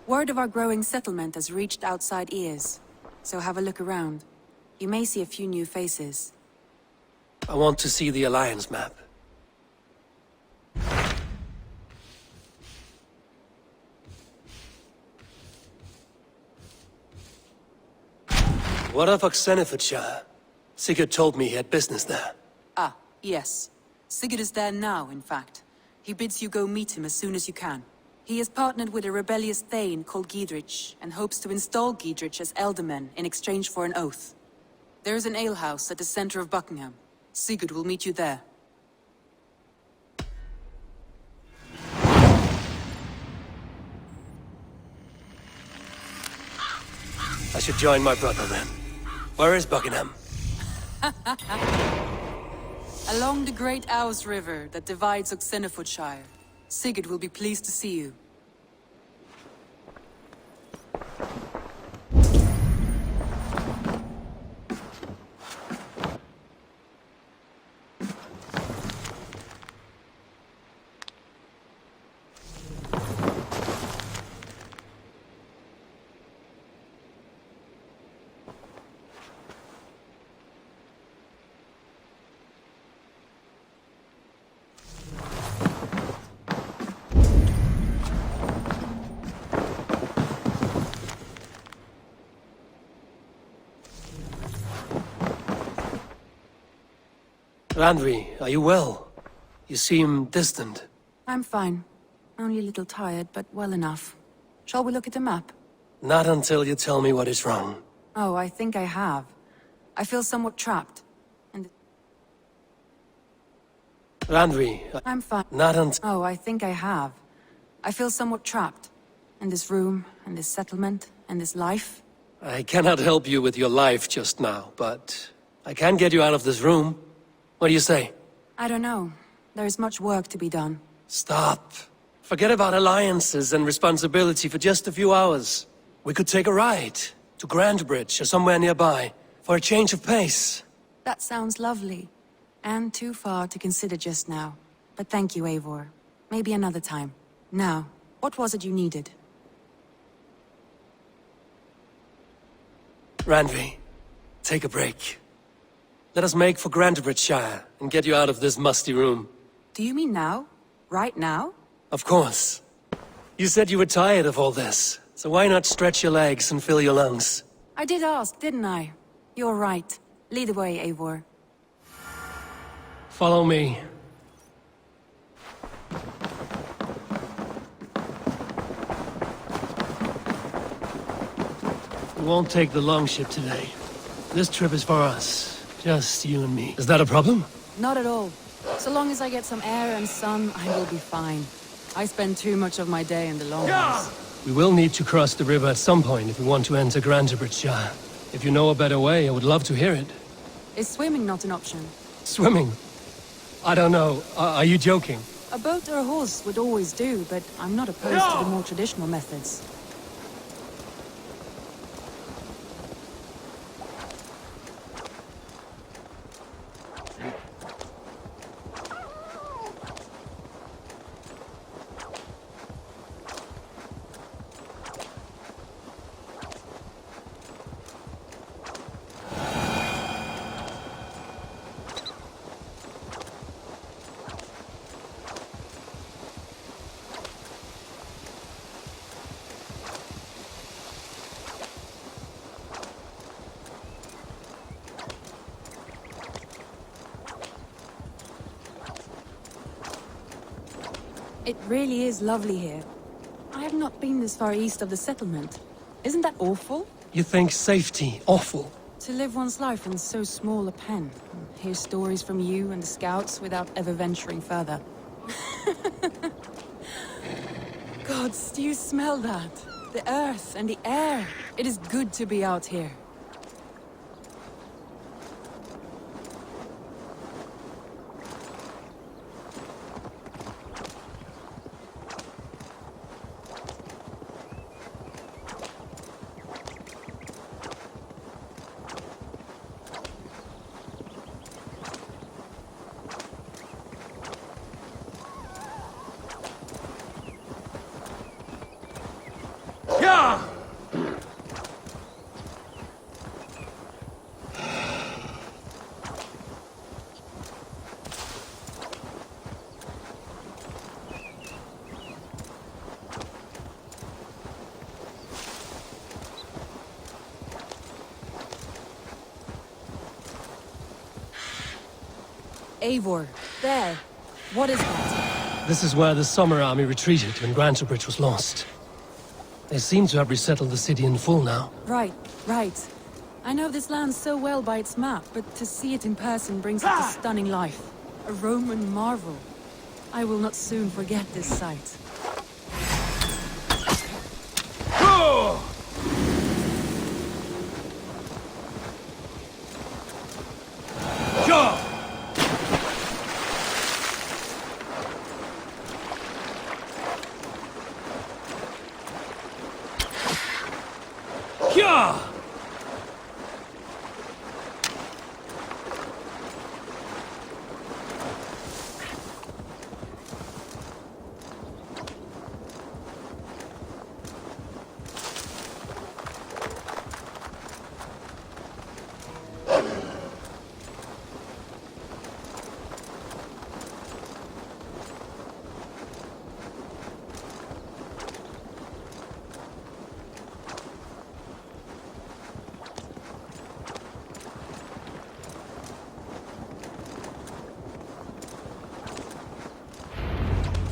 Word of our growing settlement has reached outside ears, so have a look around. You may see a few new faces. I want to see the Alliance map. What of Oxenfordshire? Sigurd told me he had business there. Ah, yes. Sigurd is there now, in fact. He bids you go meet him as soon as you can. He has partnered with a rebellious Thane called Giedrich, and hopes to install Giedrich as Elderman in exchange for an oath. There is an alehouse at the center of Buckingham. Sigurd will meet you there. I should join my brother then. Where is Buckingham? Along the Great Ouse River that divides Oxenfordshire. Sigurd will be pleased to see you. Randvi, are you well? You seem distant. I'm fine. Only a little tired, but well enough. Shall we look at the map? Not until you tell me what is wrong. Oh, I think I have. I feel somewhat trapped. And Randvi, I'm fine. not until... Oh, I think I have. I feel somewhat trapped. In this room, and this settlement, and this life. I cannot help you with your life just now, but I can get you out of this room. What do you say? I don't know. There is much work to be done. Stop. Forget about alliances and responsibility for just a few hours. We could take a ride to Grantebridge or somewhere nearby for a change of pace. That sounds lovely. And too far to consider just now. But thank you, Eivor. Maybe another time. Now, what was it you needed? Randvi, take a break. Let us make for Grantebridgeshire and get you out of this musty room. Do you mean now? Right now? Of course. You said you were tired of all this, so why not stretch your legs and fill your lungs? I did ask, didn't I? You're right. Lead the way, Eivor. Follow me. We won't take the longship today. This trip is for us. Just you and me. Is that a problem? Not at all. So long as I get some air and sun, I will be fine. I spend too much of my day in the longhouse. We will need to cross the river at some point if we want to enter Grantebridgeshire. If you know a better way, I would love to hear it. Is swimming not an option? Swimming? I don't know. Are you joking? A boat or a horse would always do, but I'm not opposed to the more traditional methods. It really is lovely here. I have not been this far east of the settlement. Isn't that awful? You think safety awful? To live one's life in so small a pen, and hear stories from you and the scouts without ever venturing further. Gods, do you smell that? The earth and the air. It is good to be out here. Eivor, there. What is that? This is where the Summer Army retreated when Grantebridge was lost. They seem to have resettled the city in full now. Right, right. I know this land so well by its map, but to see it in person brings it to stunning life. A Roman marvel. I will not soon forget this sight.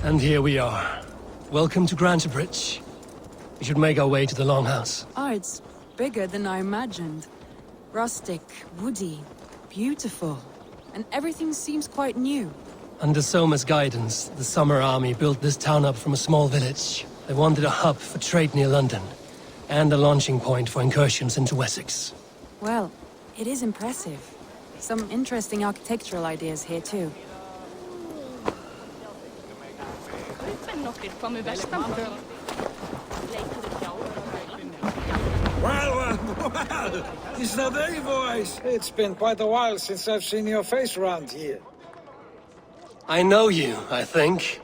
And here we are. Welcome to Grantebridge. We should make our way to the Longhouse. Oh, it's bigger than I imagined. Rustic, woody, beautiful. And everything seems quite new. Under Soma's guidance, the Summer Army built this town up from a small village. They wanted a hub for trade near London, and a launching point for incursions into Wessex. Well, it is impressive. Some interesting architectural ideas here too. Well, is that they, boys? It's been quite a while since I've seen your face around here. I know you, I think.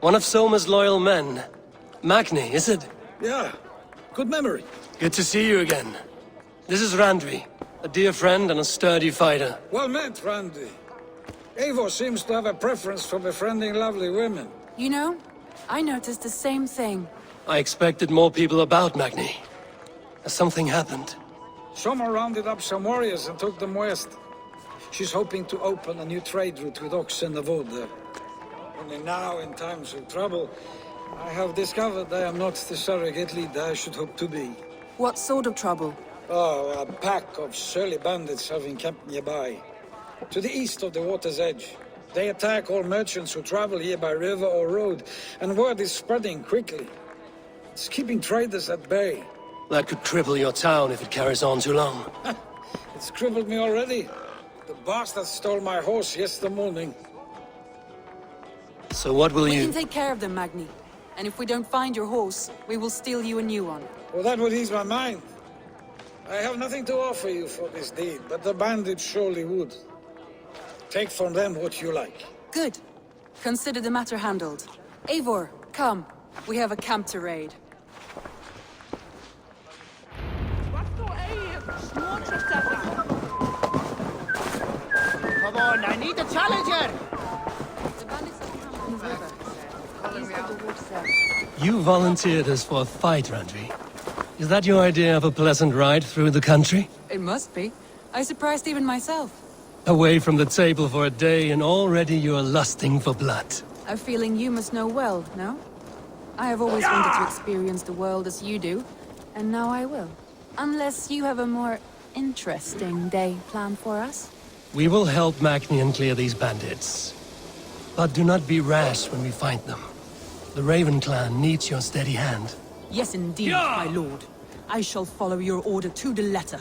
One of Soma's loyal men. Magni, is it? Yeah, good memory. Good to see you again. This is Randvi, a dear friend and a sturdy fighter. Well met, Randy. Eivor seems to have a preference for befriending lovely women. You know, I noticed the same thing. I expected more people about Magni. Has something happened? Summer rounded up some warriors and took them west. She's hoping to open a new trade route with oxen of wood there. Only now, in times of trouble, I have discovered I am not the surrogate leader I should hope to be. What sort of trouble? Oh, a pack of surly bandits have encamped nearby. To the east of the water's edge. They attack all merchants who travel here by river or road, and word is spreading quickly. It's keeping traders at bay. That could cripple your town if it carries on too long. It's crippled me already. The bastard stole my horse yesterday morning. So what will We you... can take care of them, Magni. And if we don't find your horse, we will steal you a new one. Well, that would ease my mind. I have nothing to offer you for this deed, but the bandits surely would. Take from them what you like. Good. Consider the matter handled. Eivor, come. We have a camp to raid. Come on, I need a challenger! The bandits are camped on the river, east of the wolf's edge. You volunteered us for a fight, Randvi. Is that your idea of a pleasant ride through the country? It must be. I surprised even myself. Away from the table for a day and already you're lusting for blood. A feeling you must know well, no? I have always wanted to experience the world as you do, and now I will. Unless you have a more interesting day planned for us? We will help Magnian clear these bandits. But do not be rash when we find them. The Raven clan needs your steady hand. Yes, indeed, my lord. I shall follow your order to the letter.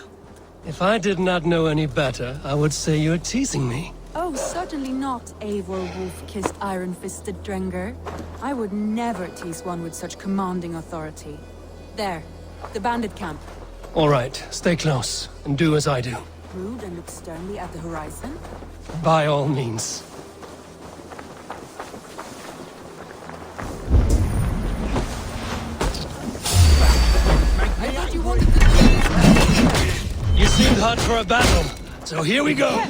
If I did not know any better, I would say you're teasing me. Oh, certainly not, Eivor wolf-kissed iron-fisted Drenger. I would never tease one with such commanding authority. There, the bandit camp. All right, stay close, and do as I do. Rude and look sternly at the horizon. By all means. I thought you wanted to tease. You seemed hot for a battle, so here we go.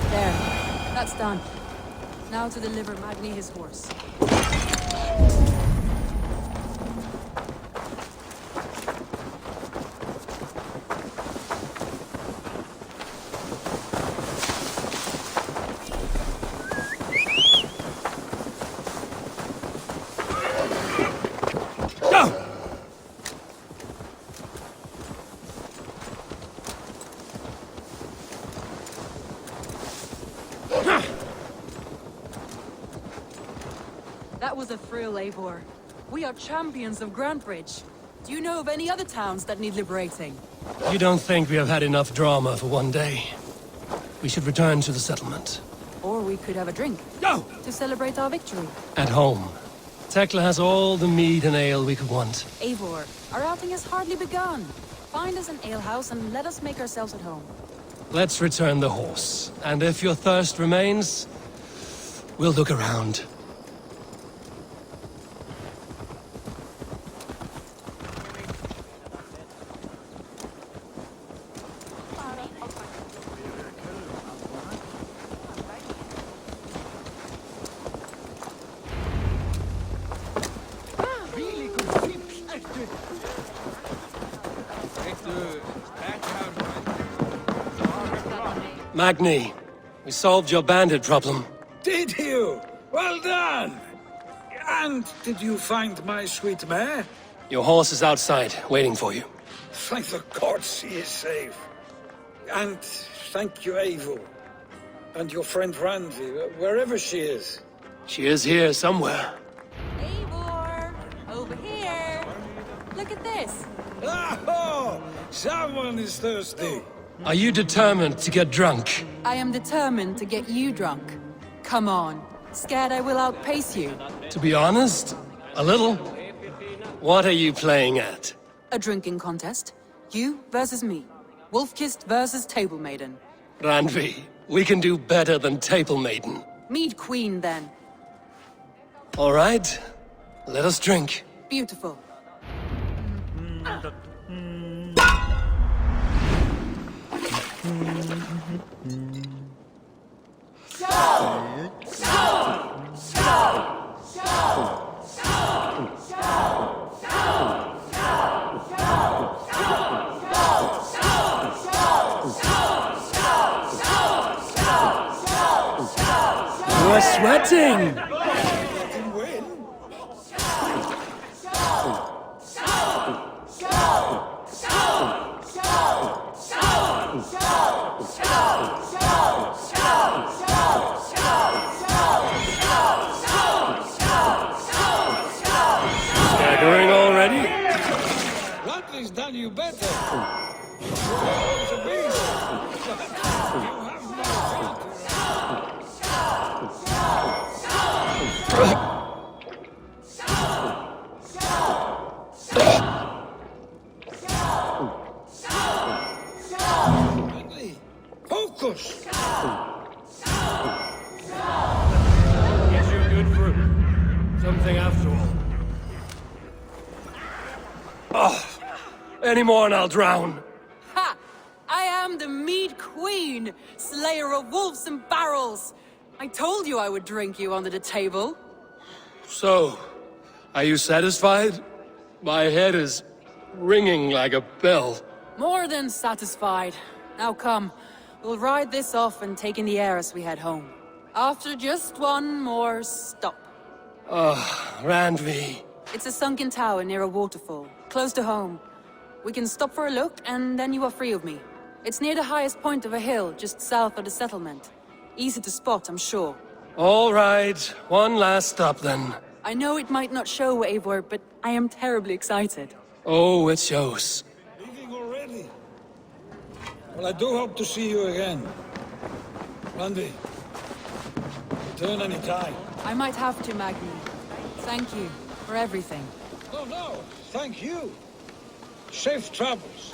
There. That's done. Now to deliver Magni his horse. That was a thrill, Eivor. We are champions of Grantebridge. Do you know of any other towns that need liberating? You don't think we have had enough drama for one day? We should return to the settlement. Or we could have a drink. Go! To celebrate our victory. At home. Tekla has all the mead and ale we could want. Eivor, our outing has hardly begun. Find us an alehouse and let us make ourselves at home. Let's return the horse. And if your thirst remains, we'll look around. Magni, we solved your bandit problem. Did you? Well done! And did you find my sweet mare? Your horse is outside, waiting for you. Thank the gods she is safe. And thank you, Eivor. And your friend Randi, wherever she is. She is here somewhere. Eivor! Over here! Look at this! Oh! Someone is thirsty. Are you determined to get drunk? I am determined to get you drunk. Come on. Scared I will outpace you? To be honest, a little. What are you playing at? A drinking contest. You versus me. Wolf-Kissed versus Table Maiden. Randvi, we can do better than Table Maiden. Mead Queen, then. All right, let us drink. Beautiful. You're sweating! Staggering already? Randvi's done you better. It's a beast. You have my Randvi, focus! Guess you're good for something after all. Oh, any more and I'll drown. Ha! I am the Mead Queen, slayer of wolves and barrels. I told you I would drink you under the table. So, are you satisfied? My head is ringing like a bell. More than satisfied. Now come, we'll ride this off and take in the air as we head home. After just one more stop. Randvi. It's a sunken tower near a waterfall, close to home. We can stop for a look, and then you are free of me. It's near the highest point of a hill, just south of the settlement. Easy to spot, I'm sure. All right, one last stop then. I know it might not show, Eivor, but I am terribly excited. Oh, it shows. Leaving already? Well, I do hope to see you again. Randvi, return any time. I might have to, Magni. Thank you for everything. No, thank you. Safe travels.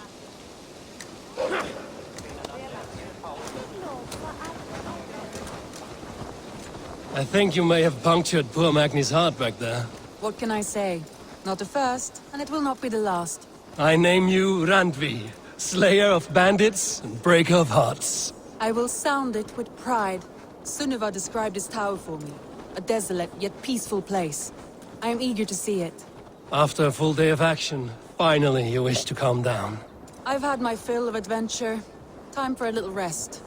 I think you may have punctured poor Magni's heart back there. What can I say? Not the first, and it will not be the last. I name you Randvi, slayer of bandits and breaker of hearts. I will sound it with pride. Sunniva described his tower for me. A desolate yet peaceful place. I am eager to see it. After a full day of action, finally you wish to calm down. I've had my fill of adventure. Time for a little rest.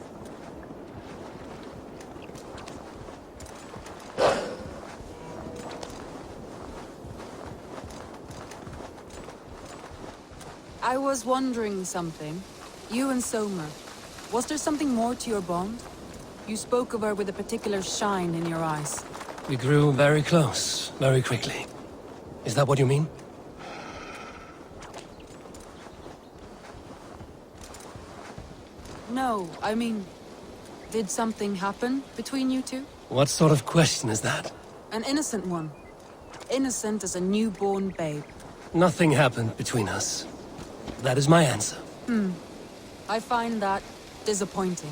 I was wondering something. You and Soma. Was there something more to your bond? You spoke of her with a particular shine in your eyes. We grew very close, very quickly. Is that what you mean? No, I mean... Did something happen between you two? What sort of question is that? An innocent one. Innocent as a newborn babe. Nothing happened between us. That is my answer. I find that disappointing.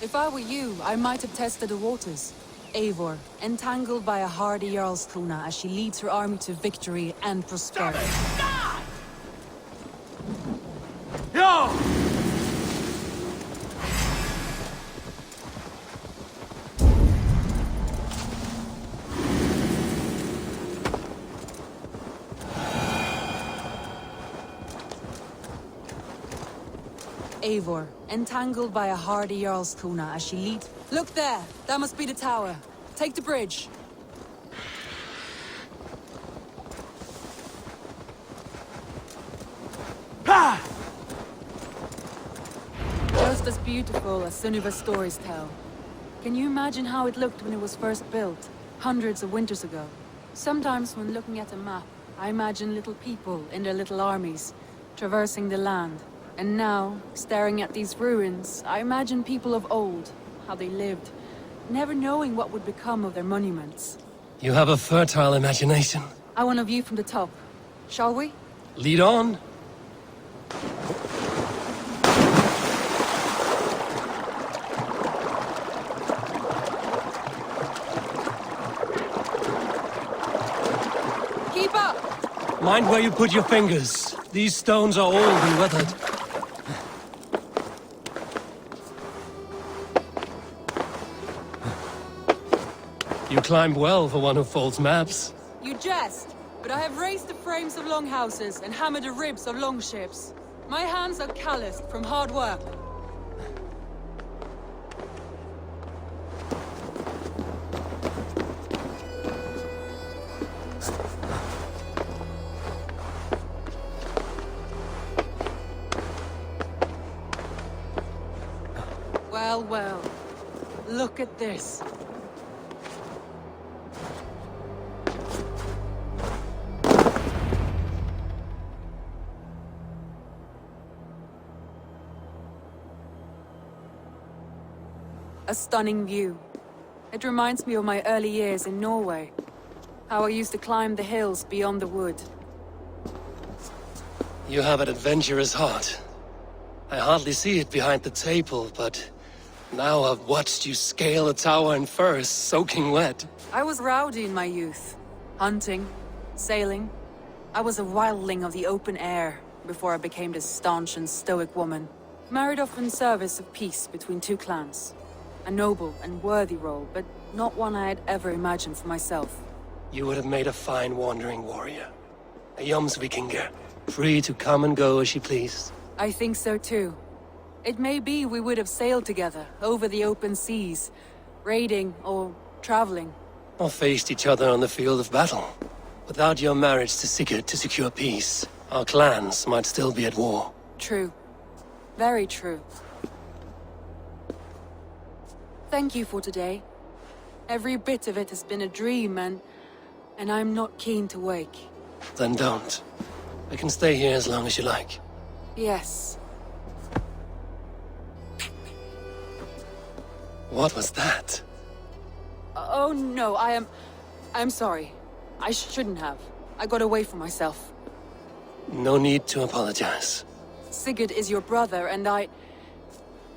If I were you, I might have tested the waters. Eivor, entangled by a hardy Jarlskona as she leads her army to victory and prosperity. Yo! Eivor, entangled by a hardy Jarlskona as she leads... Look there! That must be the tower. Take the bridge. Just as beautiful as Sunniva's stories tell. Can you imagine how it looked when it was first built, hundreds of winters ago? Sometimes when looking at a map, I imagine little people in their little armies, traversing the land. And now, staring at these ruins, I imagine people of old, how they lived, never knowing what would become of their monuments. You have a fertile imagination. I want a view from the top. Shall we? Lead on. Keep up! Mind where you put your fingers. These stones are old and weathered. You climbed well for one who folds maps. You jest, but I have raised the frames of longhouses and hammered the ribs of longships. My hands are calloused from hard work. Well, well. Look at this. A stunning view. It reminds me of my early years in Norway. How I used to climb the hills beyond the wood. You have an adventurous heart. I hardly see it behind the table, but now I've watched you scale a tower in furs, soaking wet. I was rowdy in my youth. Hunting, sailing. I was a wildling of the open air before I became this staunch and stoic woman. Married off in service of peace between two clans. A noble and worthy role, but not one I had ever imagined for myself. You would have made a fine wandering warrior. A Jomsvikinger, free to come and go as you pleased. I think so too. It may be we would have sailed together, over the open seas, raiding or traveling. Or faced each other on the field of battle. Without your marriage to Sigurd to secure peace, our clans might still be at war. True. Very true. Thank you for today. Every bit of it has been a dream, and I'm not keen to wake. Then don't. I can stay here as long as you like. Yes. What was that? Oh no, I'm sorry. I shouldn't have. I got away from myself. No need to apologize. Sigurd is your brother, and I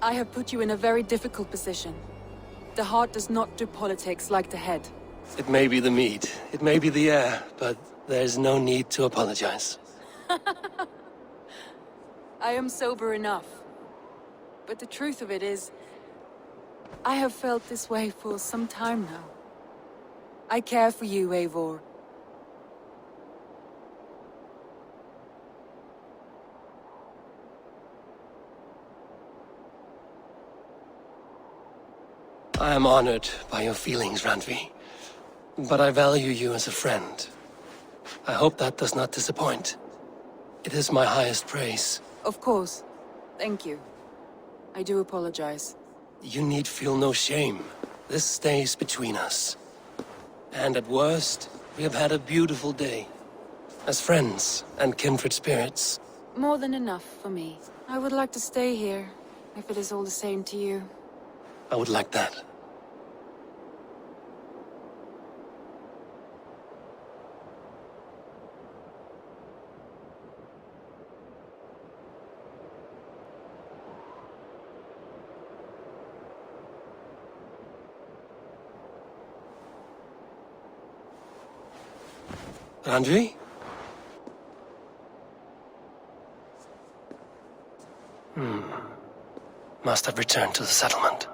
have put you in a very difficult position. The heart does not do politics like the head. It may be the meat, it may be the air, but there's no need to apologize. I am sober enough. But the truth of it is, I have felt this way for some time now. I care for you, Eivor. I am honored by your feelings, Randvi. But I value you as a friend. I hope that does not disappoint. It is my highest praise. Of course. Thank you. I do apologize. You need feel no shame. This stays between us. And at worst, we have had a beautiful day. As friends and kindred spirits. More than enough for me. I would like to stay here, if it is all the same to you. I would like that. Randvi? Must have returned to the settlement.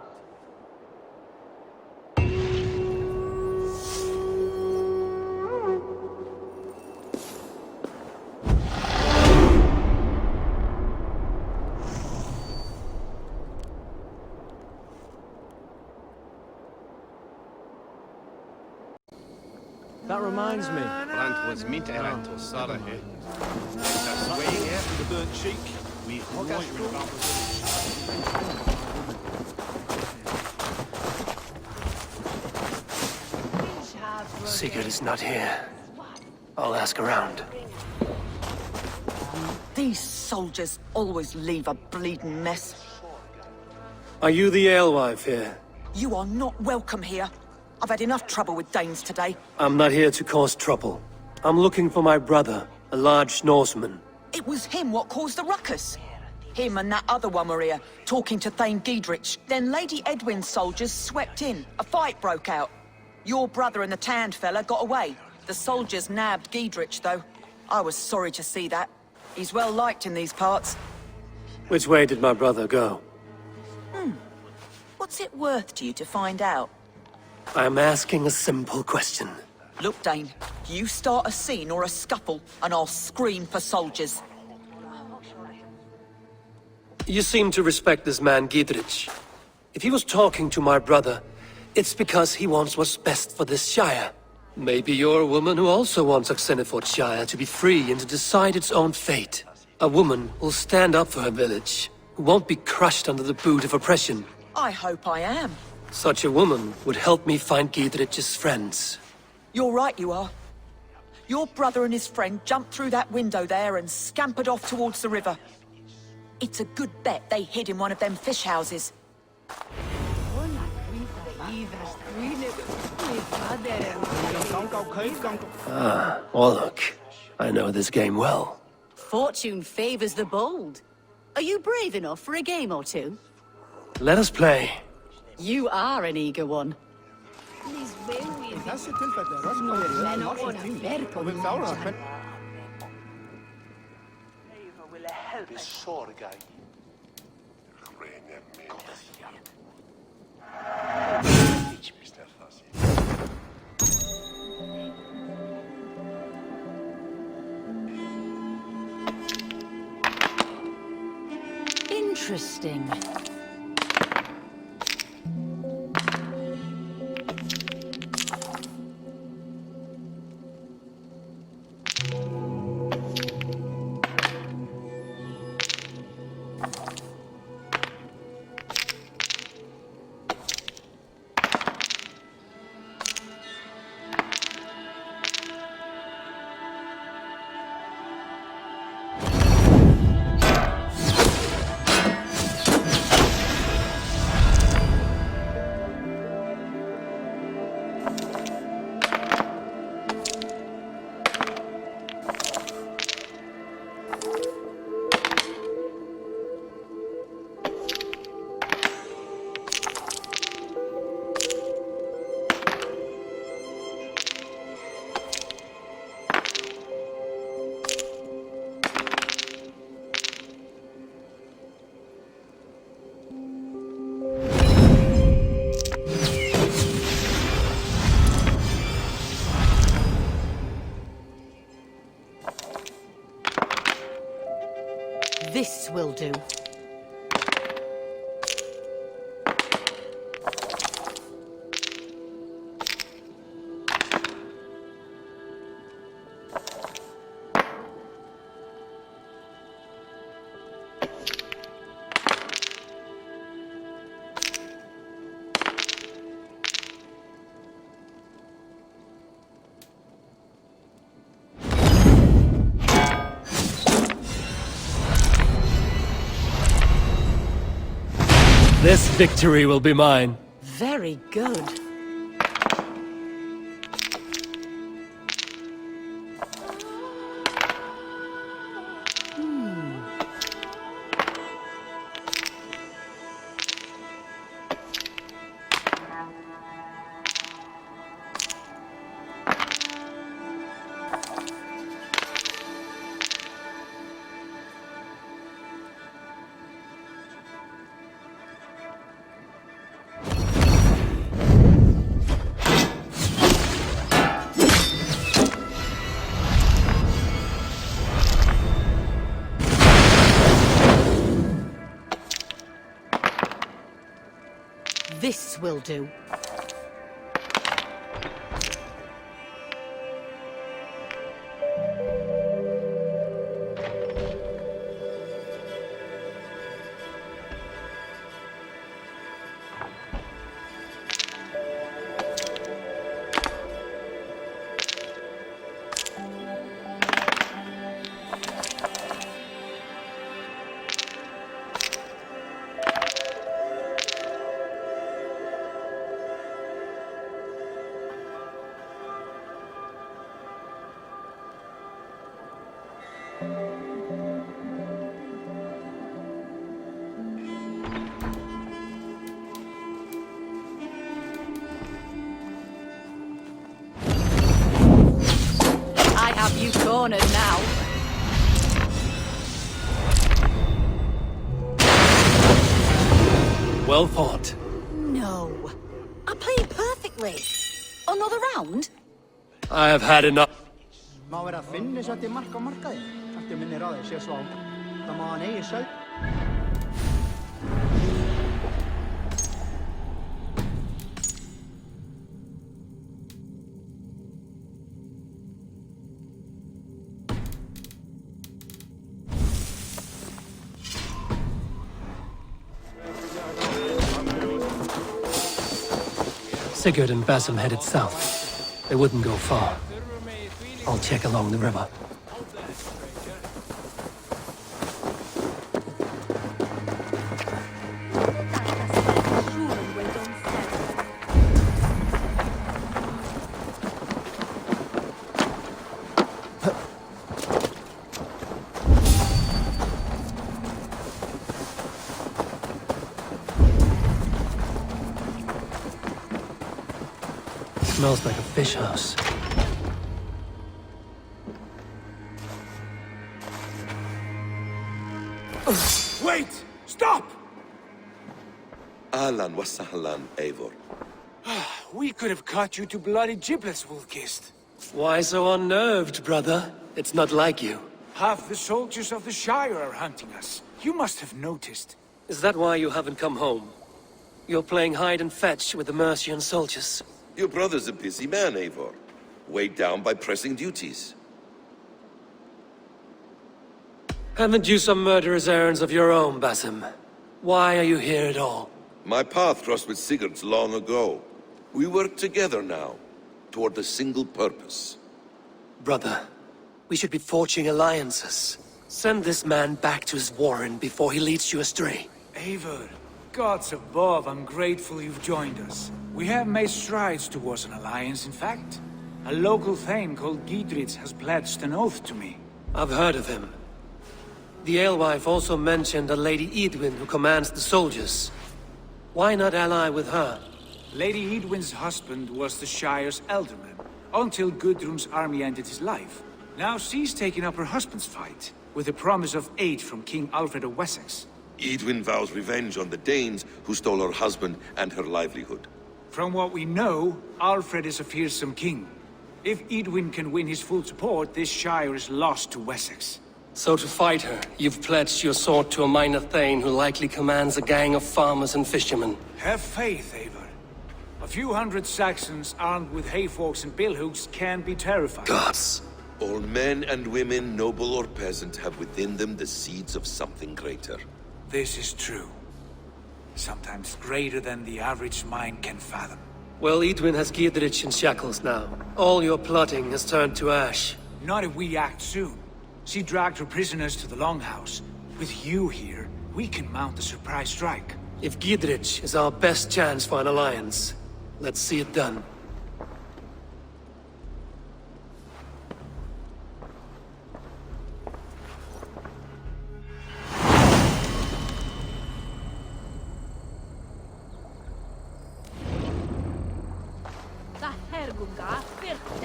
That reminds me. Brant was meat erant or Sarah here. That's way here. The burnt cheek. We loiter Sigurd is not here. I'll ask around. These soldiers always leave a bleeding mess. Are you the alewife here? You are not welcome here. I've had enough trouble with Danes today. I'm not here to cause trouble. I'm looking for my brother, a large Norseman. It was him what caused the ruckus. Him and that other one were here, talking to Thane Giedrich. Then Lady Edwin's soldiers swept in. A fight broke out. Your brother and the tanned fella got away. The soldiers nabbed Giedrich, though. I was sorry to see that. He's well liked in these parts. Which way did my brother go? What's it worth to you to find out? I'm asking a simple question. Look, Dane, you start a scene or a scuffle, and I'll scream for soldiers. You seem to respect this man, Giedrich. If he was talking to my brother, it's because he wants what's best for this Shire. Maybe you're a woman who also wants Oxenford Shire to be free and to decide its own fate. A woman who'll stand up for her village, who won't be crushed under the boot of oppression. I hope I am. Such a woman would help me find Giedrich's friends. You're right, you are. Your brother and his friend jumped through that window there and scampered off towards the river. It's a good bet they hid in one of them fish houses. Well, look, I know this game well. Fortune favors the bold. Are you brave enough for a game or two? Let us play. You are an eager one. Þessi tilfelli er öll á loksins tími. Og við klárum það hvern... Interesting. This victory will be mine. Very good. This will do. I have you cornered now. Well fought. No. I played perfectly. Another round? I have had enough. Má vera að finna sér til mark á markaði. Eftir minni ráði sé svo á. Það má hann eigi sjálf. Sigurd and Basim headed south. They wouldn't go far. I'll check along the river. Smells like a fish house. Wait! Stop! Ahlan wa sahlan, Eivor. We could have cut you to bloody giblets, Wolfkist. Why so unnerved, brother? It's not like you. Half the soldiers of the Shire are hunting us. You must have noticed. Is that why you haven't come home? You're playing hide and fetch with the Mercian soldiers. Your brother's a busy man, Eivor. Weighed down by pressing duties. Haven't you some murderous errands of your own, Basim? Why are you here at all? My path crossed with Sigurd's long ago. We work together now, toward a single purpose. Brother, we should be forging alliances. Send this man back to his warren before he leads you astray. Eivor, gods above, I'm grateful you've joined us. We have made strides towards an alliance, in fact. A local thane called Gidrich has pledged an oath to me. I've heard of him. The alewife also mentioned a Lady Edwin who commands the soldiers. Why not ally with her? Lady Edwin's husband was the Shire's alderman, until Gudrun's army ended his life. Now she's taking up her husband's fight, with the promise of aid from King Alfred of Wessex. Edwin vows revenge on the Danes who stole her husband and her livelihood. From what we know, Alfred is a fearsome king. If Edwin can win his full support, this Shire is lost to Wessex. So to fight her, you've pledged your sword to a minor thane who likely commands a gang of farmers and fishermen. Have faith, Eivor. A few hundred Saxons armed with hayforks and billhooks can be terrifying. Gods. All men and women, noble or peasant, have within them the seeds of something greater. This is true. Sometimes greater than the average mind can fathom. Well, Edwin has Gidrich in shackles now. All your plotting has turned to ash. Not if we act soon. She dragged her prisoners to the Longhouse. With you here, we can mount a surprise strike. If Gidrich is our best chance for an alliance, let's see it done.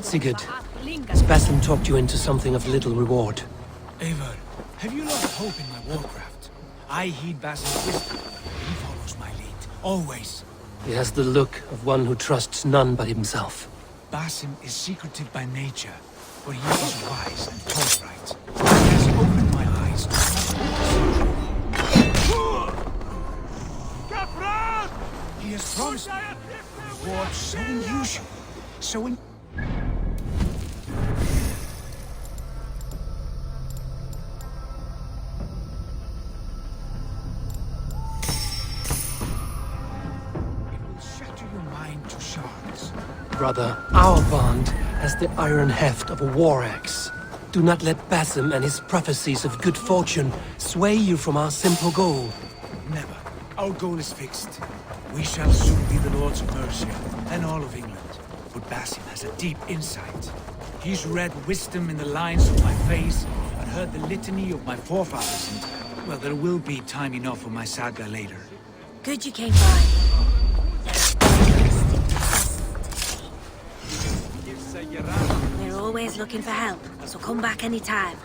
Sigurd, has Basim talked you into something of little reward? Eivor, have you lost hope in my warcraft? I heed Basim's wisdom. He follows my lead, always. He has the look of one who trusts none but himself. Basim is secretive by nature, but he is wise and forthright. He has opened my eyes to much. He has promised me a reward so unusual, so Brother, our bond has the iron heft of a war axe. Do not let Basim and his prophecies of good fortune sway you from our simple goal. Never. Our goal is fixed. We shall soon be the Lords of Mercia, and all of England. But Basim has a deep insight. He's read wisdom in the lines of my face, and heard the litany of my forefathers, and, well, there will be time enough for my saga later. Good you came by. We're always looking for help, so come back anytime.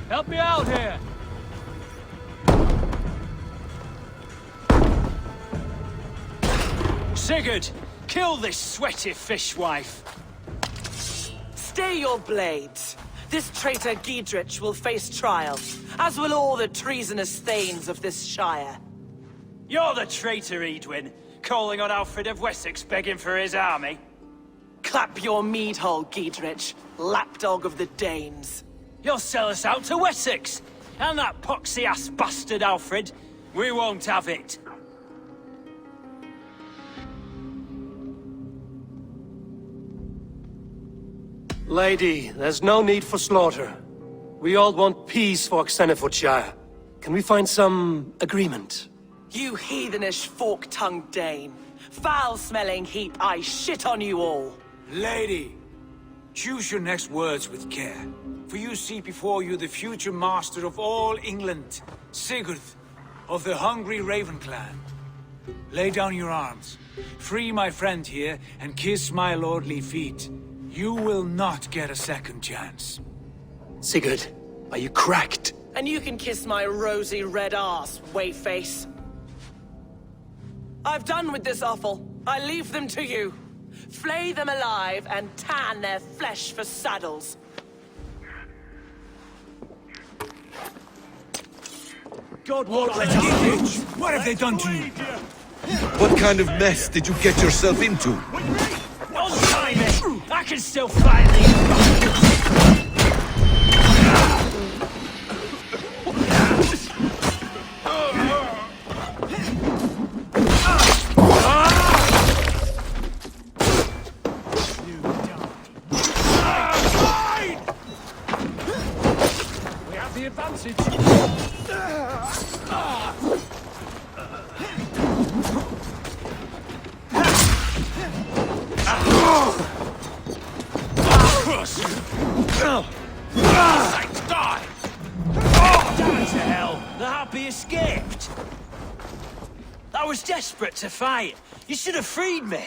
Help me out here! Sigurd, kill this sweaty fishwife! Stay your blades. This traitor Gidrich will face trial, as will all the treasonous thanes of this shire. You're the traitor, Edwin, calling on Alfred of Wessex begging for his army. Clap your mead hole, Gidrich, lapdog of the Danes. You'll sell us out to Wessex! And that poxy-ass bastard Alfred! We won't have it! Lady, there's no need for slaughter. We all want peace for Xenofordshire. Can we find some agreement? You heathenish fork-tongued Dane. Foul-smelling heap, I shit on you all. Lady, choose your next words with care. For you see before you the future master of all England, Sigurd, of the hungry Raven clan. Lay down your arms, free my friend here, and kiss my lordly feet. You will not get a second chance. Sigurd, are you cracked? And you can kiss my rosy red arse, wayface. I've done with this offal. I leave them to you. Flay them alive and tan their flesh for saddles. God won't let us. What have they done to you? What kind of mess did you get yourself into? Untie me! I can still fight these bastards! We have the advantage. Die! Damn to hell! The Harpy escaped! I was desperate to fight. You should have freed me.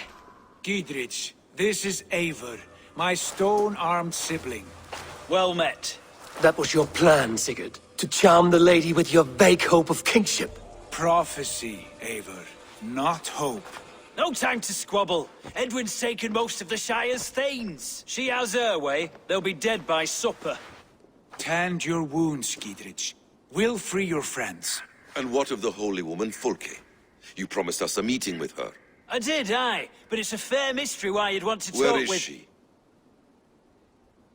Gidrich, this is Eivor, my stone-armed sibling. Well met. That was your plan, Sigurd. To charm the lady with your vague hope of kingship. Prophecy, Eivor, not hope. No time to squabble. Edwin's taken most of the Shire's thanes. She has her way. They'll be dead by supper. Tend your wounds, Gidrich. We'll free your friends. And what of the holy woman Fulke? You promised us a meeting with her. I did, aye. But it's a fair mystery why you'd want to talk Where with... is she?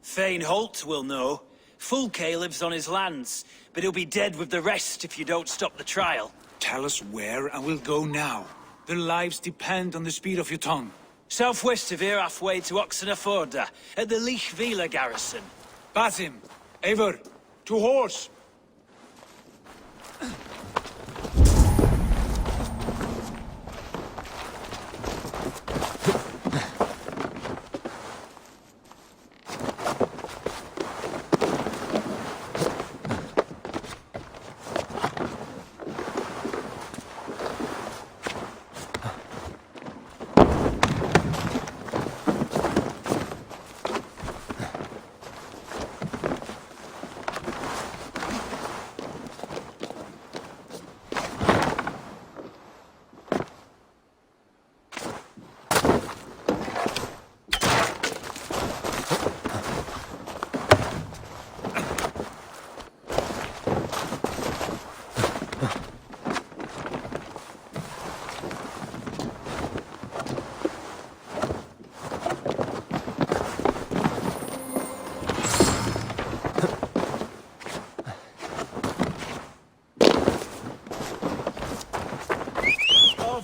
Thane Holt will know. Fulke lives on his lands, but he'll be dead with the rest if you don't stop the trial. Tell us where, and we'll go now. Their lives depend on the speed of your tongue. Southwest of here, halfway to Oxenaforda, at the Lichvila garrison. Basim, Eivor, to horse!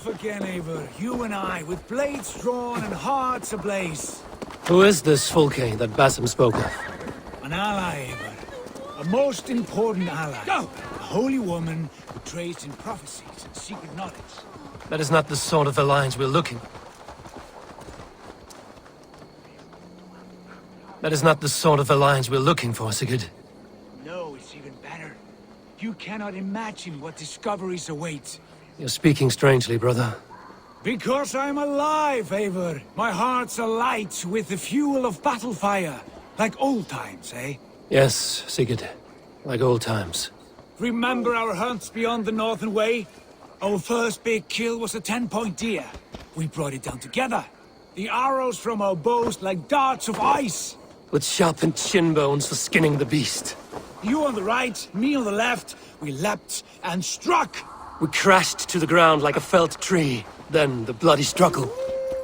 Again, Eivor, you and I, with blades drawn and hearts ablaze. Who is this Fulke that Basim spoke of? An ally, Eivor. A most important ally. Go! A holy woman who trades in prophecies and secret knowledge. That is not the sort of alliance we're looking. That is not the sort of alliance we're looking for, Sigurd. No, it's even better. You cannot imagine what discoveries await. You're speaking strangely, brother. Because I'm alive, Eivor. My heart's alight with the fuel of battle fire. Like old times, eh? Yes, Sigurd. Like old times. Remember our hunts beyond the Northern Way? Our first big kill was a 10-point deer. We brought it down together. The arrows from our bows like darts of ice. With sharpened shin bones for skinning the beast. You on the right, me on the left. We leapt and struck. We crashed to the ground like a felled tree. Then the bloody struggle.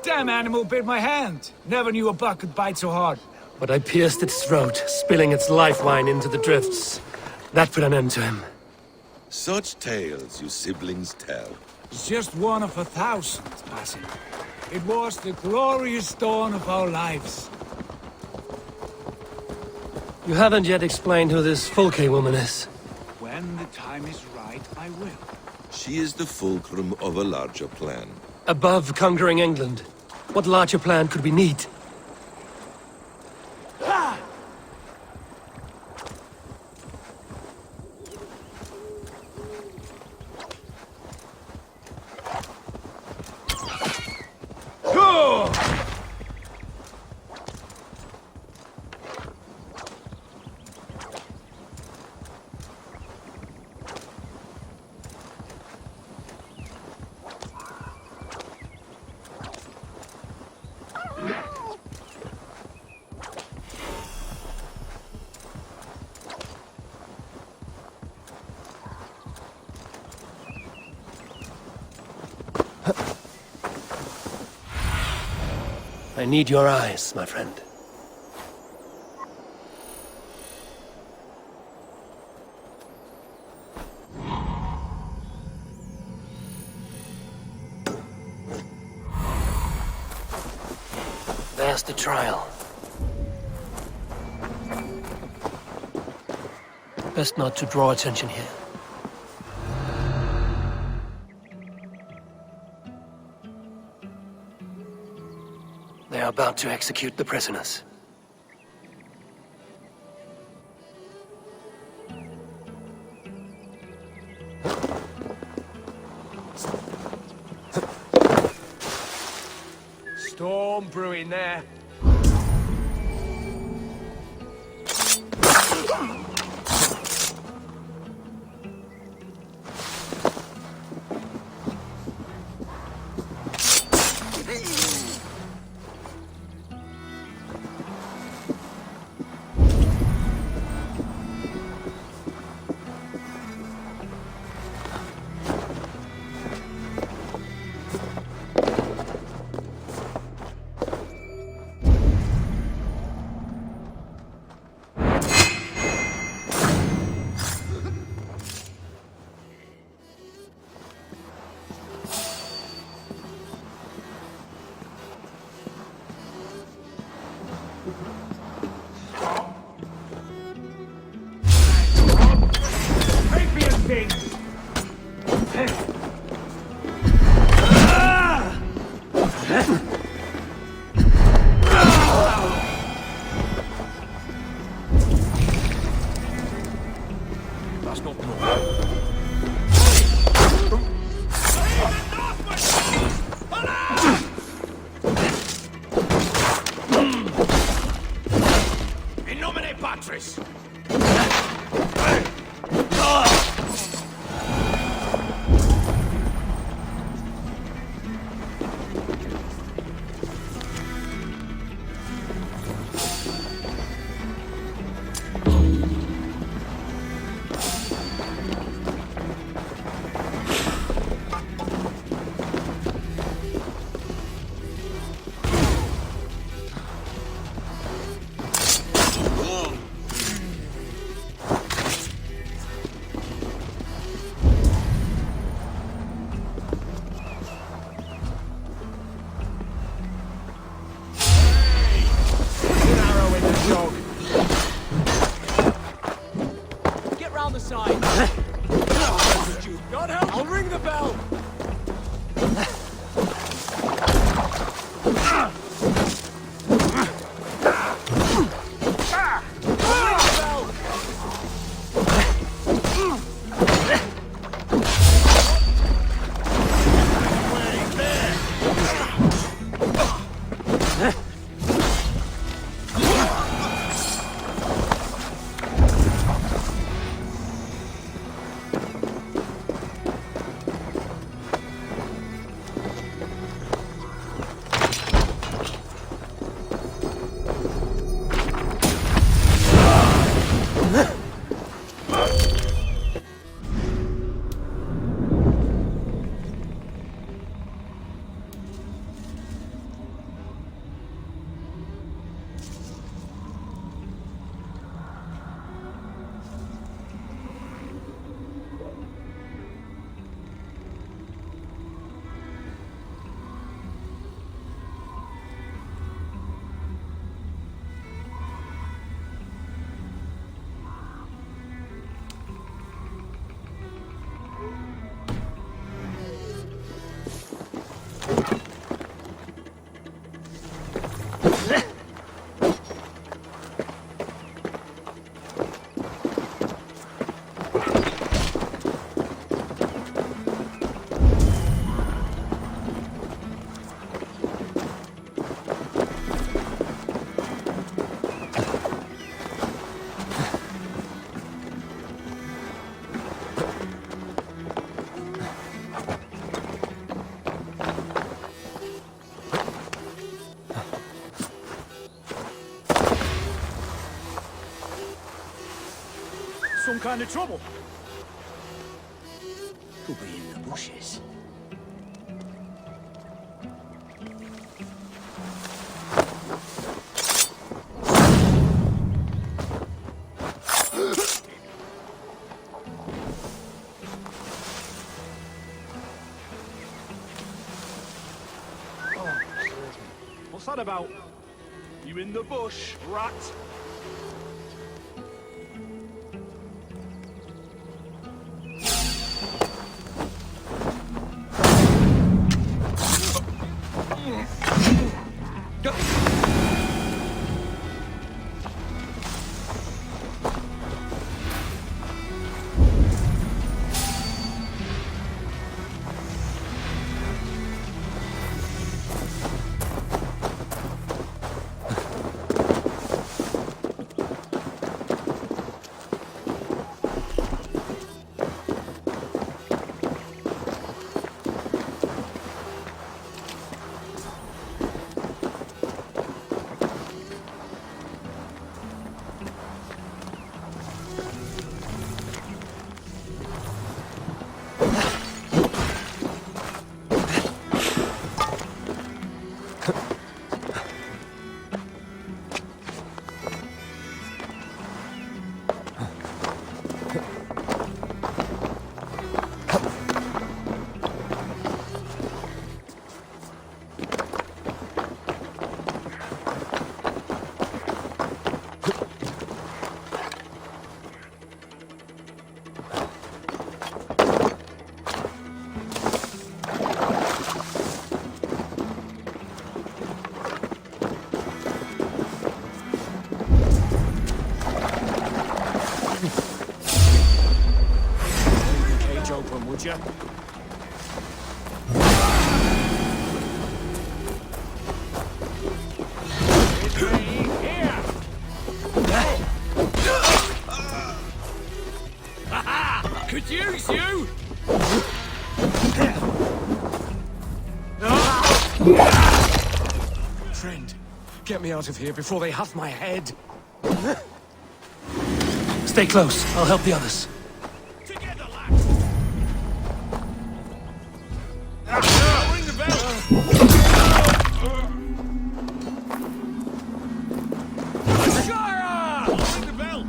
Damn animal bit my hand. Never knew a buck could bite so hard. But I pierced its throat, spilling its life wine into the drifts. That put an end to him. Such tales you siblings tell. It's just one of 1,000, Basim. It was the glorious dawn of our lives. You haven't yet explained who this Fulke woman is. When the time is right, I will. She is the fulcrum of a larger plan. Above conquering England, what larger plan could we need? I need your eyes, my friend. There's the trial. Best not to draw attention here. They are about to execute the prisoners. Storm brewing there. Some kind of trouble? Could be in the bushes. What's that about? You in the bush, rat? Open, would you? Could use you! Friend, get me out of here before they have my head. Stay close. I'll help the others. Together, lads! Ring the bell! Shire! Ring the bell!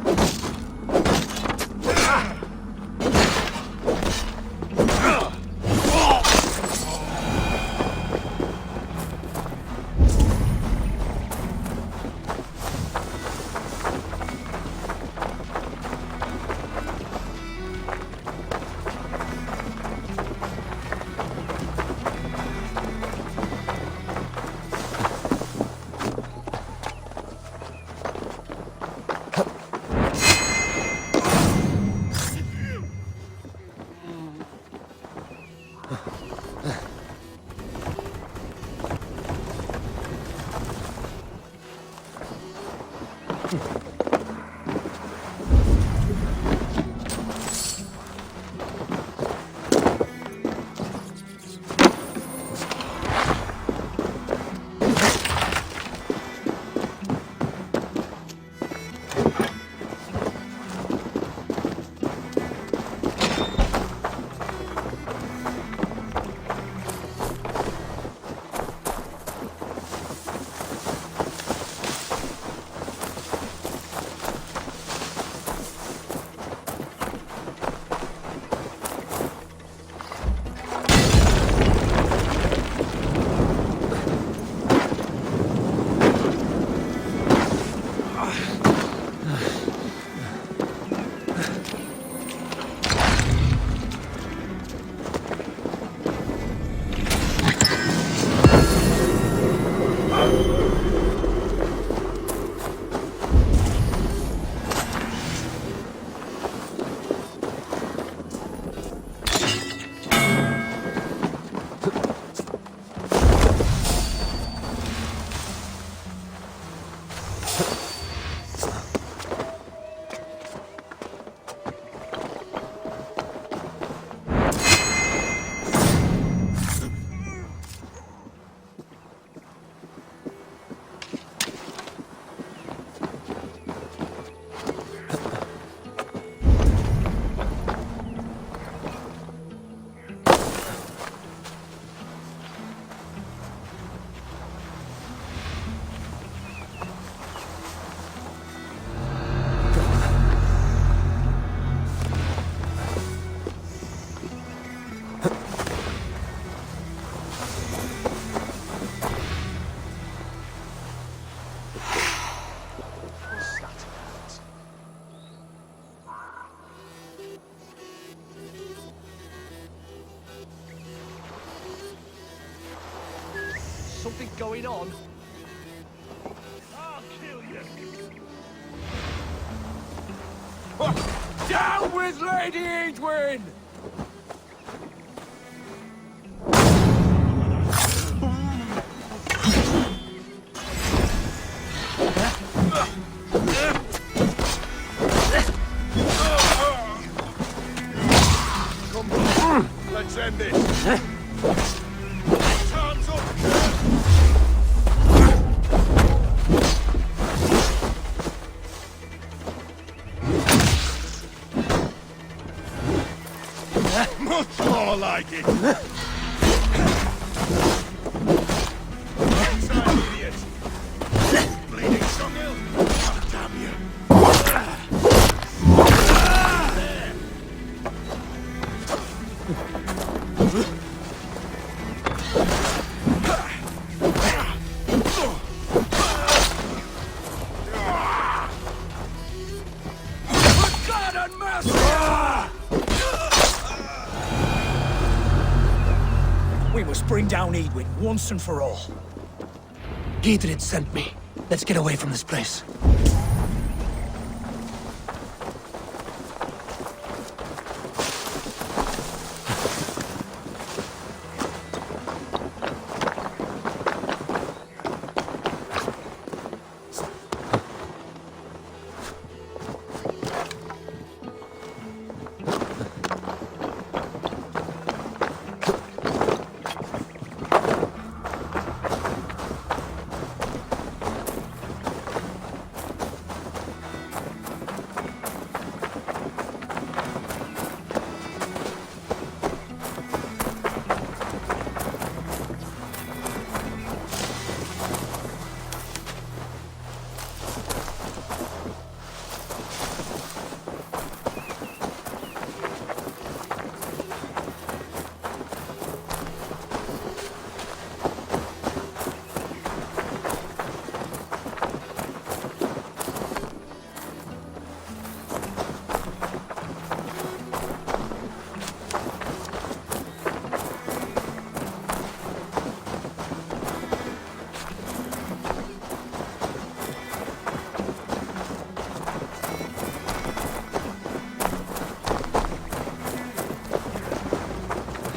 something going on? I'll kill you! Down with Lady Edwin! Let's end this. Time's up. Much more like it. Inside, idiot. Bleeding Songil. Oh, damn you. We must bring down Edwin once and for all. Gidrid sent me. Let's get away from this place.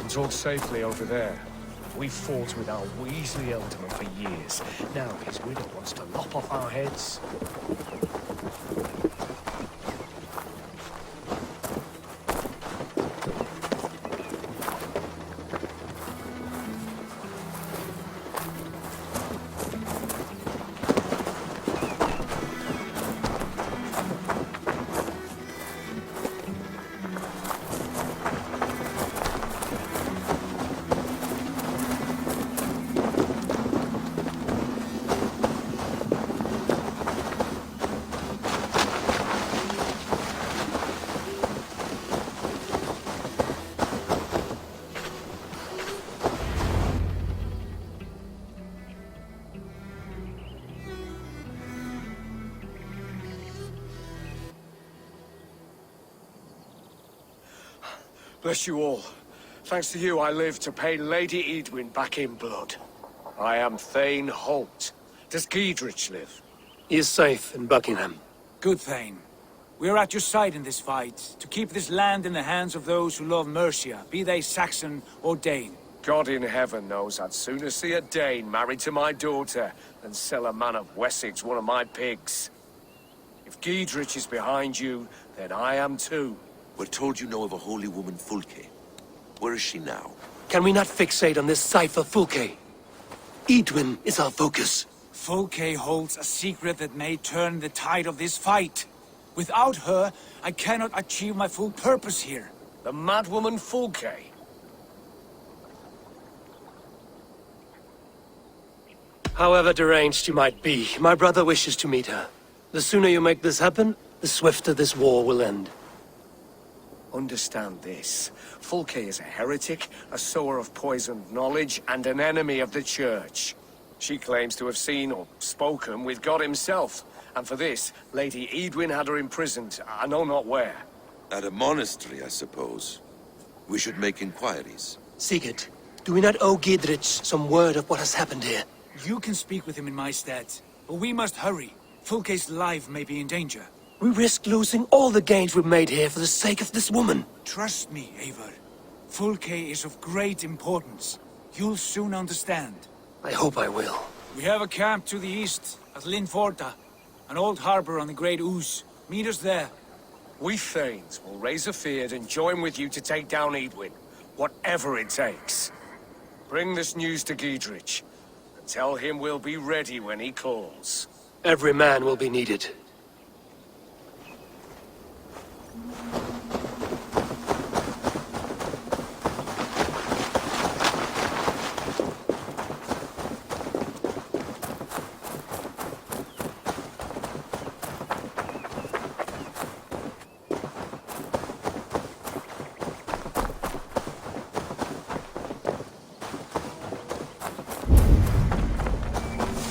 Talk safely over there. We fought with our Weasley Ealdorman for years. Now his widow wants to lop off our heads. Bless you all. Thanks to you, I live to pay Lady Edwin back in blood. I am Thane Holt. Does Giedrich live? He is safe in Buckingham. Good, Thane. We are at your side in this fight, to keep this land in the hands of those who love Mercia, be they Saxon or Dane. God in heaven knows I'd sooner see a Dane married to my daughter than sell a man of Wessex one of my pigs. If Giedrich is behind you, then I am too. We're told you know of a holy woman, Fulke. Where is she now? Can we not fixate on this cipher, Fulke? Edwin is our focus. Fulke holds a secret that may turn the tide of this fight. Without her, I cannot achieve my full purpose here. The madwoman Fulke? However deranged you might be, my brother wishes to meet her. The sooner you make this happen, the swifter this war will end. Understand this. Fulke is a heretic, a sower of poisoned knowledge, and an enemy of the Church. She claims to have seen or spoken with God himself, and for this, Lady Edwin had her imprisoned, I know not where. At a monastery, I suppose. We should make inquiries. Sigurd, do we not owe Giedrich some word of what has happened here? You can speak with him in my stead, but we must hurry. Fulke's life may be in danger. We risk losing all the gains we've made here for the sake of this woman. Trust me, Eivor. Fulke is of great importance. You'll soon understand. I hope I will. We have a camp to the east, at Linforta. An old harbor on the Great Ouse. Meet us there. We Thanes will raise a feard and join with you to take down Edwin, whatever it takes. Bring this news to Giedrich, and tell him we'll be ready when he calls. Every man will be needed.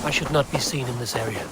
I should not be seen in this area.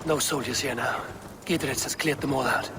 No soldiers here now. Gidritz has cleared them all out.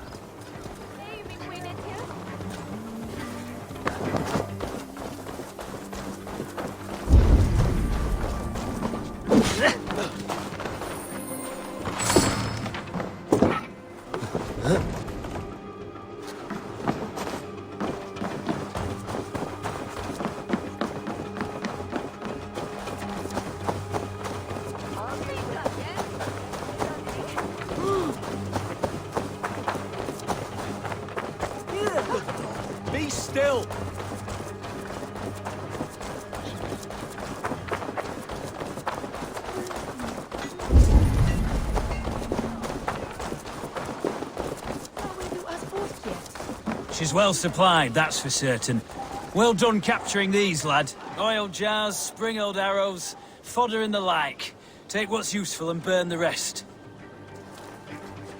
Be still! She's well supplied, that's for certain. Well done capturing these, lad. Oil jars, spring-oiled arrows, fodder and the like. Take what's useful and burn the rest.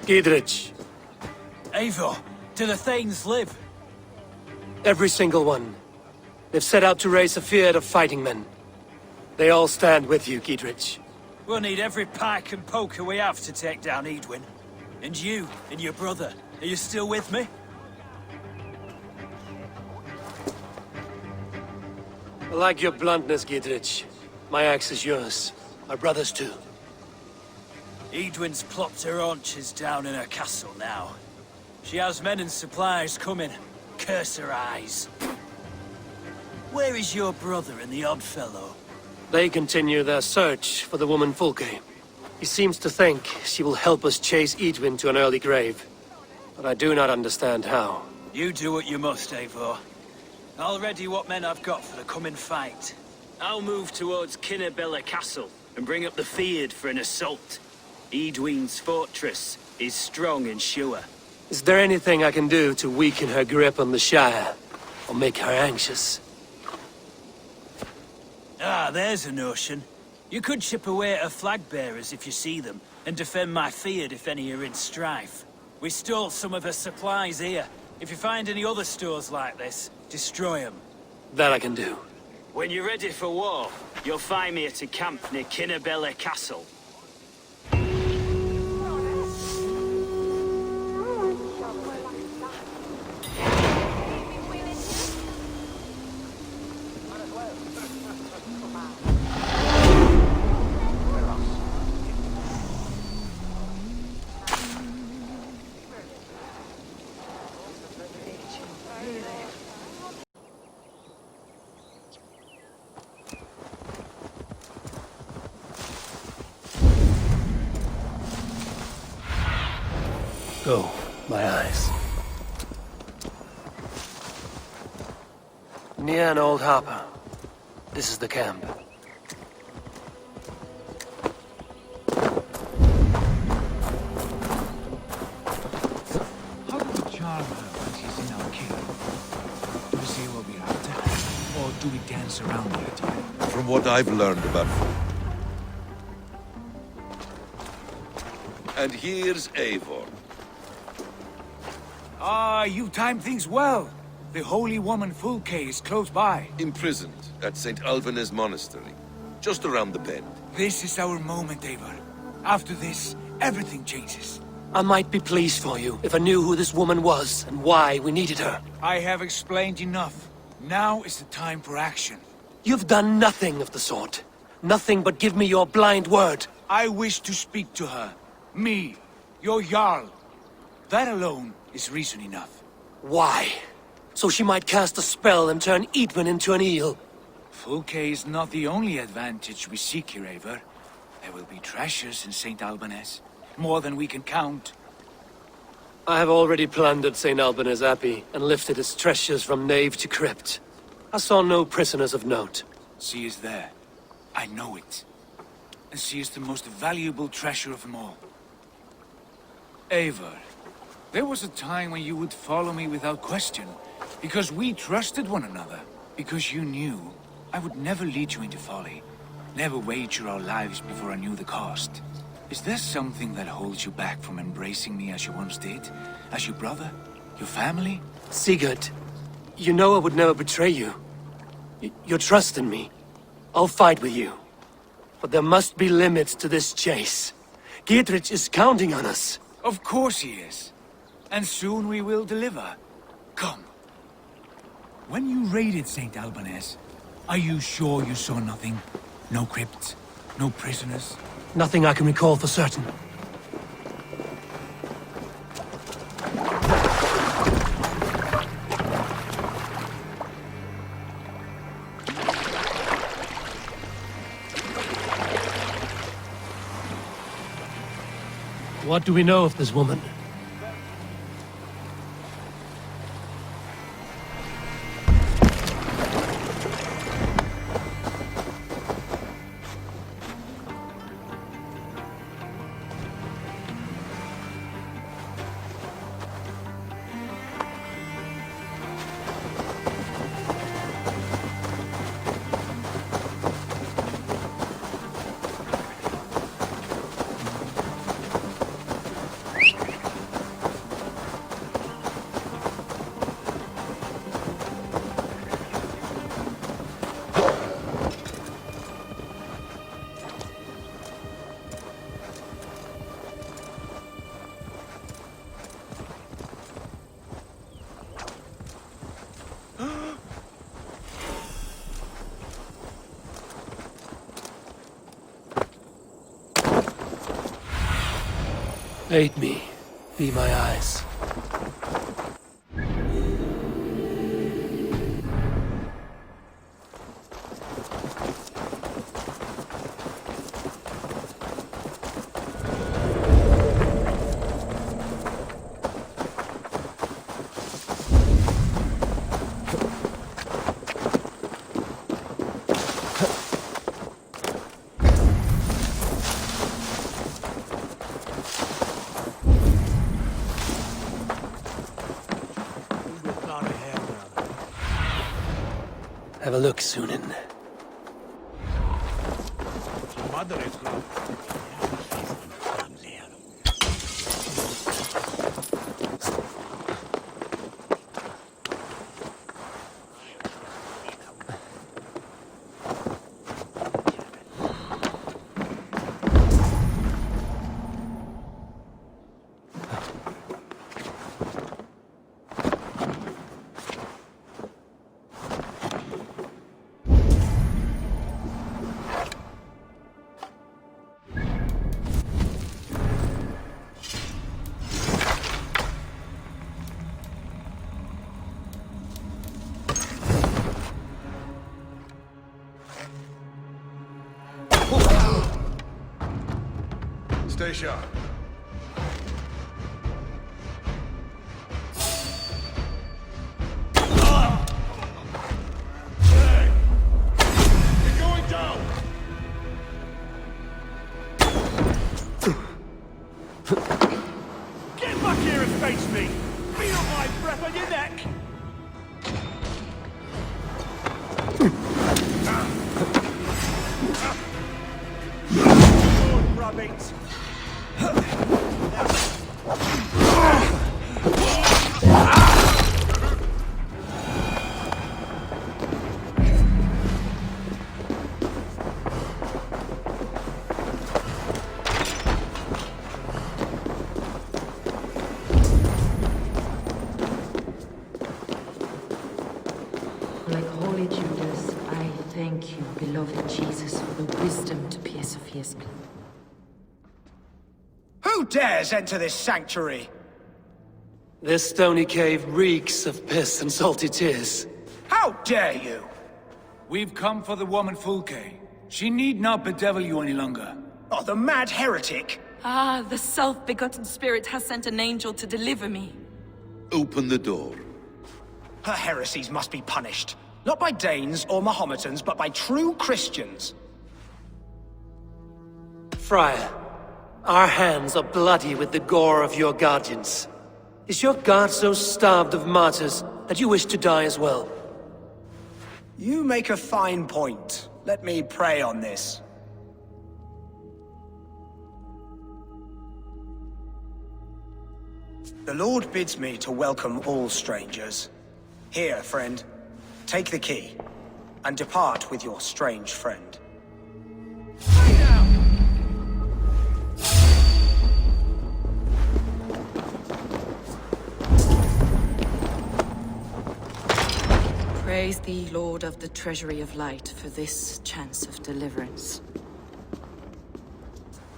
Gidritch. Eivor, do the Thanes live? Every single one. They've set out to raise a fear of fighting men. They all stand with you, Gidritch. We'll need every pike and poker we have to take down Edwin. And you, and your brother, are you still with me? I like your bluntness, Gidritch. My axe is yours. My brother's too. Edwin's plopped her haunches down in her castle now. She has men and supplies coming. Curse her eyes. Where is your brother and the odd fellow? They continue their search for the woman Fulke. He seems to think she will help us chase Edwin to an early grave. But I do not understand how. You do what you must, Eivor. I'll ready what men I've got for the coming fight. I'll move towards Kinnabella Castle and bring up the Fyrd for an assault. Edwin's fortress is strong and sure. Is there anything I can do to weaken her grip on the Shire? Or make her anxious? Ah, there's a notion. You could chip away at her flag-bearers if you see them, and defend my Fyrd if any are in strife. We stole some of her supplies here. If you find any other stores like this, destroy them. That I can do. When you're ready for war, you'll find me at a camp near Kinnabella Castle. Go, my eyes. Near an old harbor. This is the camp. How do we charm her when she's in our camp? Do we say what we're after? Or do we dance around the idea? From what I've learned about... And here's Eivor. Ah, you timed things well. The holy woman Fulke is close by. Imprisoned at St. Alban's Monastery, just around the bend. This is our moment, Eivor. After this, everything changes. I might be pleased for you if I knew who this woman was and why we needed her. I have explained enough. Now is the time for action. You've done nothing of the sort. Nothing but give me your blind word. I wish to speak to her. Me, your Jarl. That alone is reason enough. Why? So she might cast a spell and turn Edwin into an eel. Fulke is not the only advantage we seek here, Eivor. There will be treasures in St. Alban's. More than we can count. I have already plundered St. Alban's Abbey and lifted its treasures from nave to crypt. I saw no prisoners of note. She is there. I know it. And she is the most valuable treasure of them all. Eivor, there was a time when you would follow me without question, because we trusted one another, because you knew I would never lead you into folly, never wager our lives before I knew the cost. Is there something that holds you back from embracing me as you once did? As your brother? Your family? Sigurd, you know I would never betray you. Your trust in me. I'll fight with you. But there must be limits to this chase. Giedrich is counting on us. Of course he is. And soon we will deliver. Come. When you raided St. Albanese, are you sure you saw nothing? No crypts? No prisoners? Nothing I can recall for certain. What do we know of this woman? Aid me. Be my eyes. Have a look, Sunan. Stay sharp. You're going down! Get back here and face me! Feel my breath on your neck! Good rabbit! Like holy Judas, I thank you, beloved Jesus, for the wisdom to pierce Sophia's plan. Who dares enter this sanctuary? This stony cave reeks of piss and salty tears. How dare you? We've come for the woman Fulke. She need not bedevil you any longer. Oh, the mad heretic! Ah, the self-begotten spirit has sent an angel to deliver me. Open the door. Her heresies must be punished. Not by Danes or Mahometans, but by true Christians. Friar, our hands are bloody with the gore of your guardians. Is your god so starved of martyrs that you wish to die as well? You make a fine point. Let me pray on this. The Lord bids me to welcome all strangers. Here, friend, take the key, and depart with your strange friend. Praise thee, Lord of the Treasury of Light, for this chance of deliverance.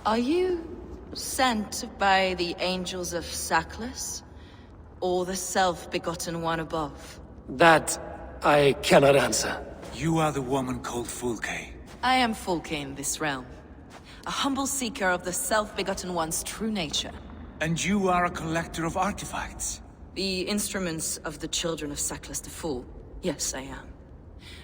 Are you sent by the angels of Saklas, or the self-begotten one above? That I cannot answer. You are the woman called Fulke. I am Fulke in this realm, a humble seeker of the self-begotten one's true nature. And you are a collector of artifacts? The instruments of the children of Saklas the Fool. Yes, I am.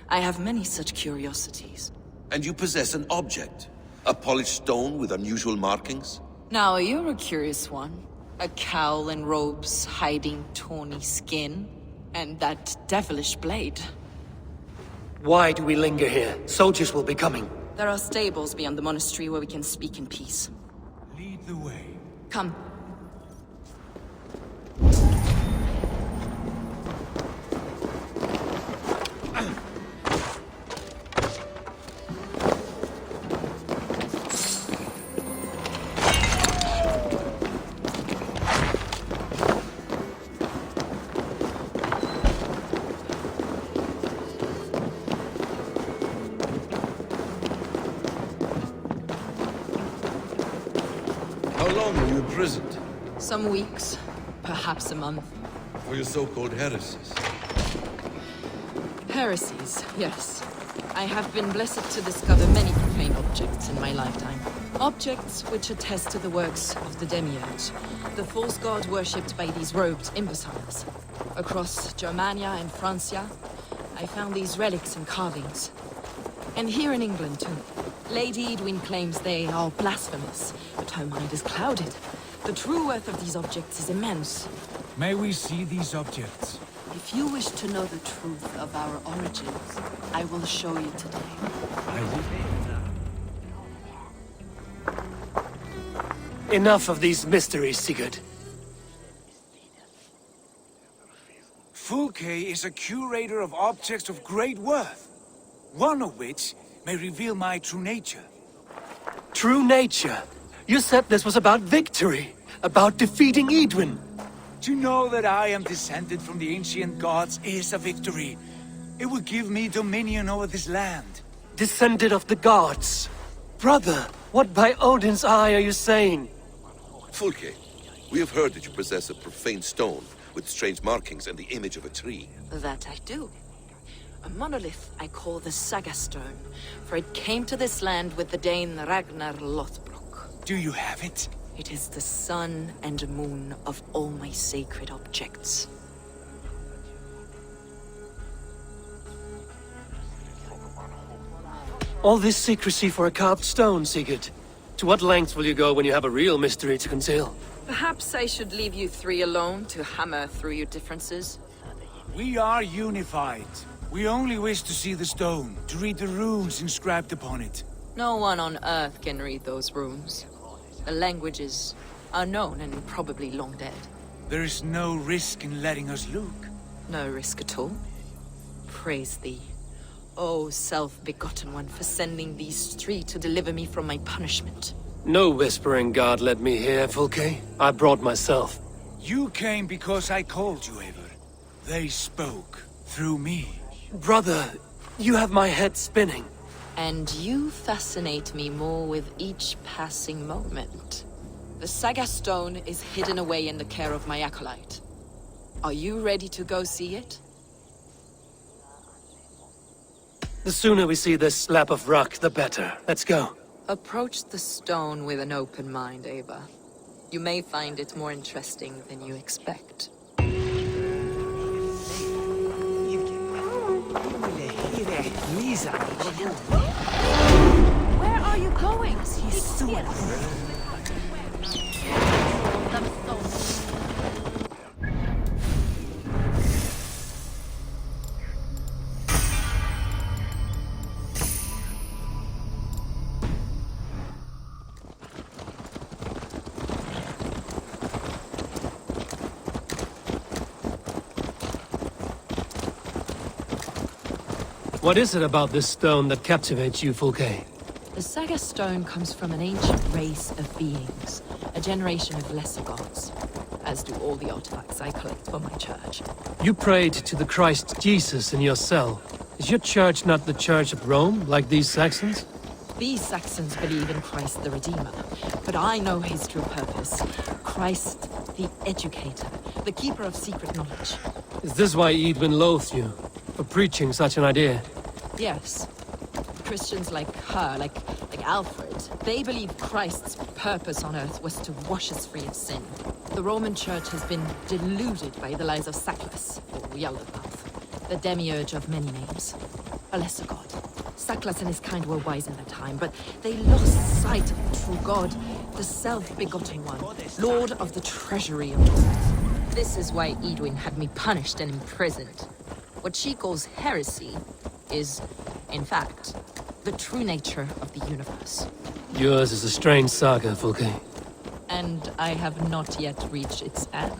I have many such curiosities. And you possess an object? A polished stone with unusual markings? Now, you're a curious one. A cowl and robes hiding tawny skin, and that devilish blade. Why do we linger here? Soldiers will be coming. There are stables beyond the monastery where we can speak in peace. Lead the way. Come. How long were you imprisoned? Some weeks, perhaps a month. For your so-called heresies? Heresies, yes. I have been blessed to discover many profane objects in my lifetime. Objects which attest to the works of the Demiurge, the false god worshipped by these robed imbeciles. Across Germania and Francia, I found these relics and carvings. And here in England, too. Lady Edwin claims they are blasphemous, but her mind is clouded. The true worth of these objects is immense. May we see these objects? If you wish to know the truth of our origins, I will show you today. Enough of these mysteries, Sigurd. Fulke is a curator of objects of great worth, one of which may reveal my true nature. True nature? You said this was about victory, about defeating Edwin. To know that I am descended from the ancient gods is a victory. It will give me dominion over this land. Descended of the gods? Brother, what by Odin's eye are you saying? Fulke, we have heard that you possess a profane stone with strange markings and the image of a tree. That I do. A monolith I call the Saga Stone, for it came to this land with the Dane Ragnar Lothbrok. Do you have it? It is the sun and moon of all my sacred objects. All this secrecy for a carved stone, Sigurd. To what lengths will you go when you have a real mystery to conceal? Perhaps I should leave you three alone to hammer through your differences. We are unified. We only wish to see the stone, to read the runes inscribed upon it. No one on Earth can read those runes. The languages are known and probably long dead. There is no risk in letting us look. No risk at all. Praise thee, O self-begotten one, for sending these three to deliver me from my punishment. No whispering god led me here, Fulke. I brought myself. You came because I called you, Eivor. They spoke through me. Brother, you have my head spinning. And you fascinate me more with each passing moment. The Saga Stone is hidden away in the care of my acolyte. Are you ready to go see it? The sooner we see this slab of rock, the better. Let's go. Approach the stone with an open mind, Eivor. You may find it more interesting than you expect. Where are you going? What is it about this stone that captivates you, Fulke? The Saga Stone comes from an ancient race of beings, a generation of lesser gods. as do all the artifacts I collect for my church. You prayed to the Christ Jesus in your cell. Is your church not the Church of Rome, like these Saxons? These Saxons believe in Christ the Redeemer, but I know his true purpose. Christ the Educator, the keeper of secret knowledge. Is this why Edwin loathes you? For preaching such an idea? Yes. Christians like her, like Alfred, they believe Christ's purpose on earth was to wash us free of sin. The Roman Church has been deluded by the lies of Saklas, or Yellowmouth, the demiurge of many names, a lesser god. Saklas and his kind were wise in their time, but they lost sight of the true god, the self-begotten one, lord of the treasury of the earth. This is why Edwin had me punished and imprisoned. What she calls heresy is, in fact, the true nature of the universe. Yours is a strange saga, Fulke. And I have not yet reached its end.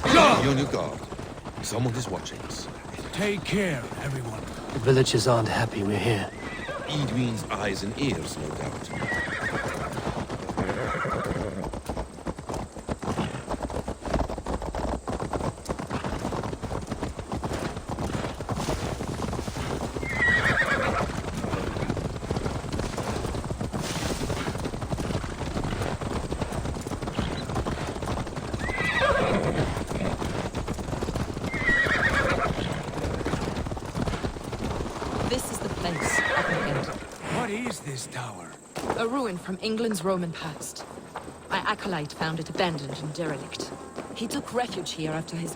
Be on your guard. Someone is watching us. Take care, everyone. The villagers aren't happy we're here. Edwin's eyes and ears, no doubt. Tower. A ruin from England's Roman past. My acolyte found it abandoned and derelict. He took refuge here after his...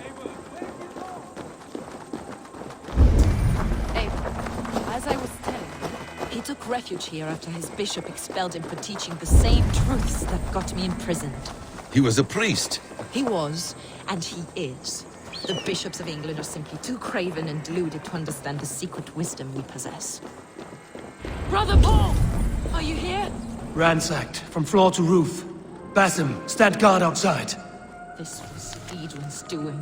As I was telling you, he took refuge here after his bishop expelled him for teaching the same truths that got me imprisoned. He was a priest. He was, and he is. The bishops of England are simply too craven and deluded to understand the secret wisdom we possess. Brother Paul! Are you here? Ransacked, from floor to roof. Basim, stand guard outside. This was Edwin's doing.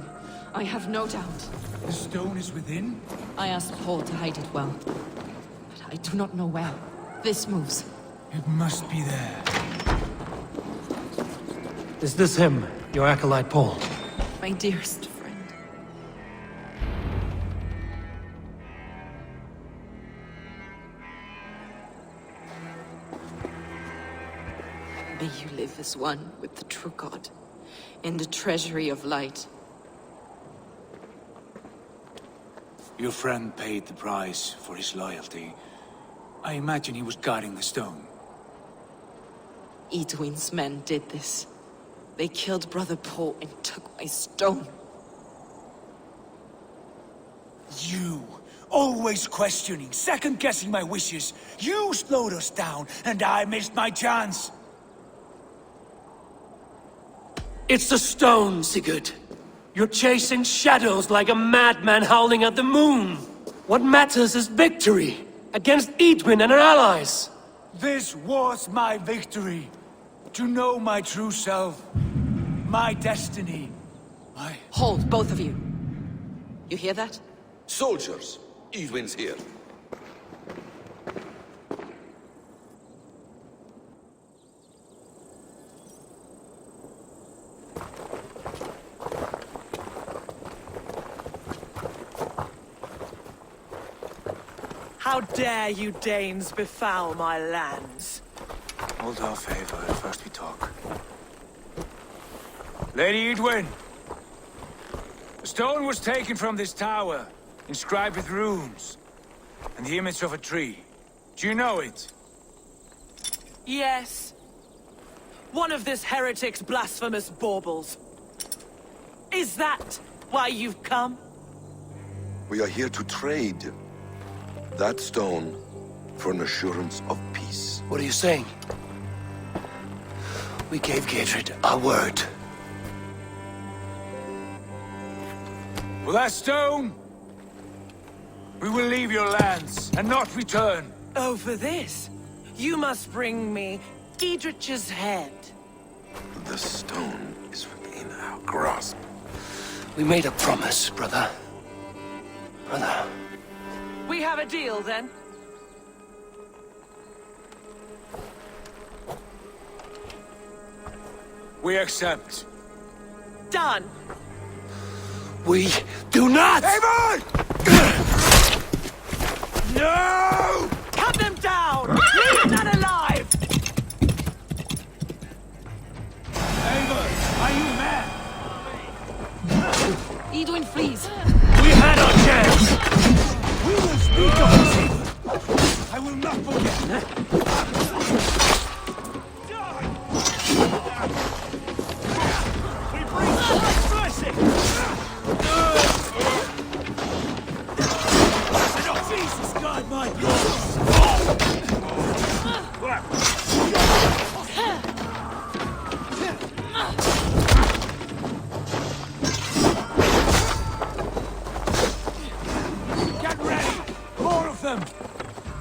I have no doubt. The stone is within? I asked Paul to hide it well, but I do not know where. This moves. It must be there. Is this him, your acolyte Paul? My dearest friend. May you live as one with the true God, in the treasury of light. Your friend paid the price for his loyalty. I imagine he was guarding the stone. Edwin's men did this. They killed Brother Paul and took my stone. You, always questioning, second-guessing my wishes. You slowed us down, and I missed my chance. It's the stone, Sigurd. You're chasing shadows like a madman howling at the moon. What matters is victory against Edwin and her allies. This was my victory. To know my true self. My destiny. My... Hold, both of you. You hear that? Soldiers, Edwin's here. How dare you Danes befoul my lands? Hold our favor, first we talk. Lady Edwin! The stone was taken from this tower, inscribed with runes, and the image of a tree. Do you know it? Yes. One of this heretic's blasphemous baubles. Is that why you've come? We are here to trade that stone for an assurance of peace. What are you saying? We gave Gatred our word. For that stone, we will leave your lands and not return. Oh, for this, you must bring me Giedrich's head. The stone is within our grasp. We made a promise, brother. Brother. We have a deal, then? We accept. Done. We do not! Eivor! No! Cut them down! Leave none alive! Eivor, are you mad? Edwin flees. We had our chance! We will speak of this, Eivor. I will not forget. We bring God's blessing! Jesus, God, my Get ready! More of them!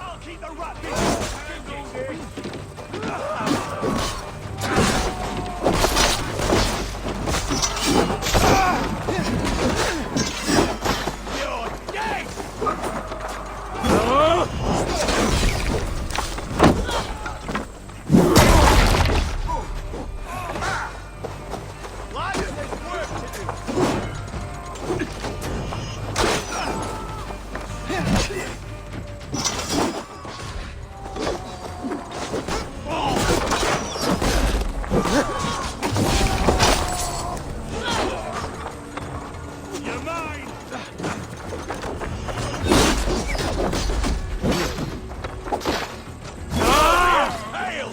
I'll keep the rat You're dead! You're mine! Hail!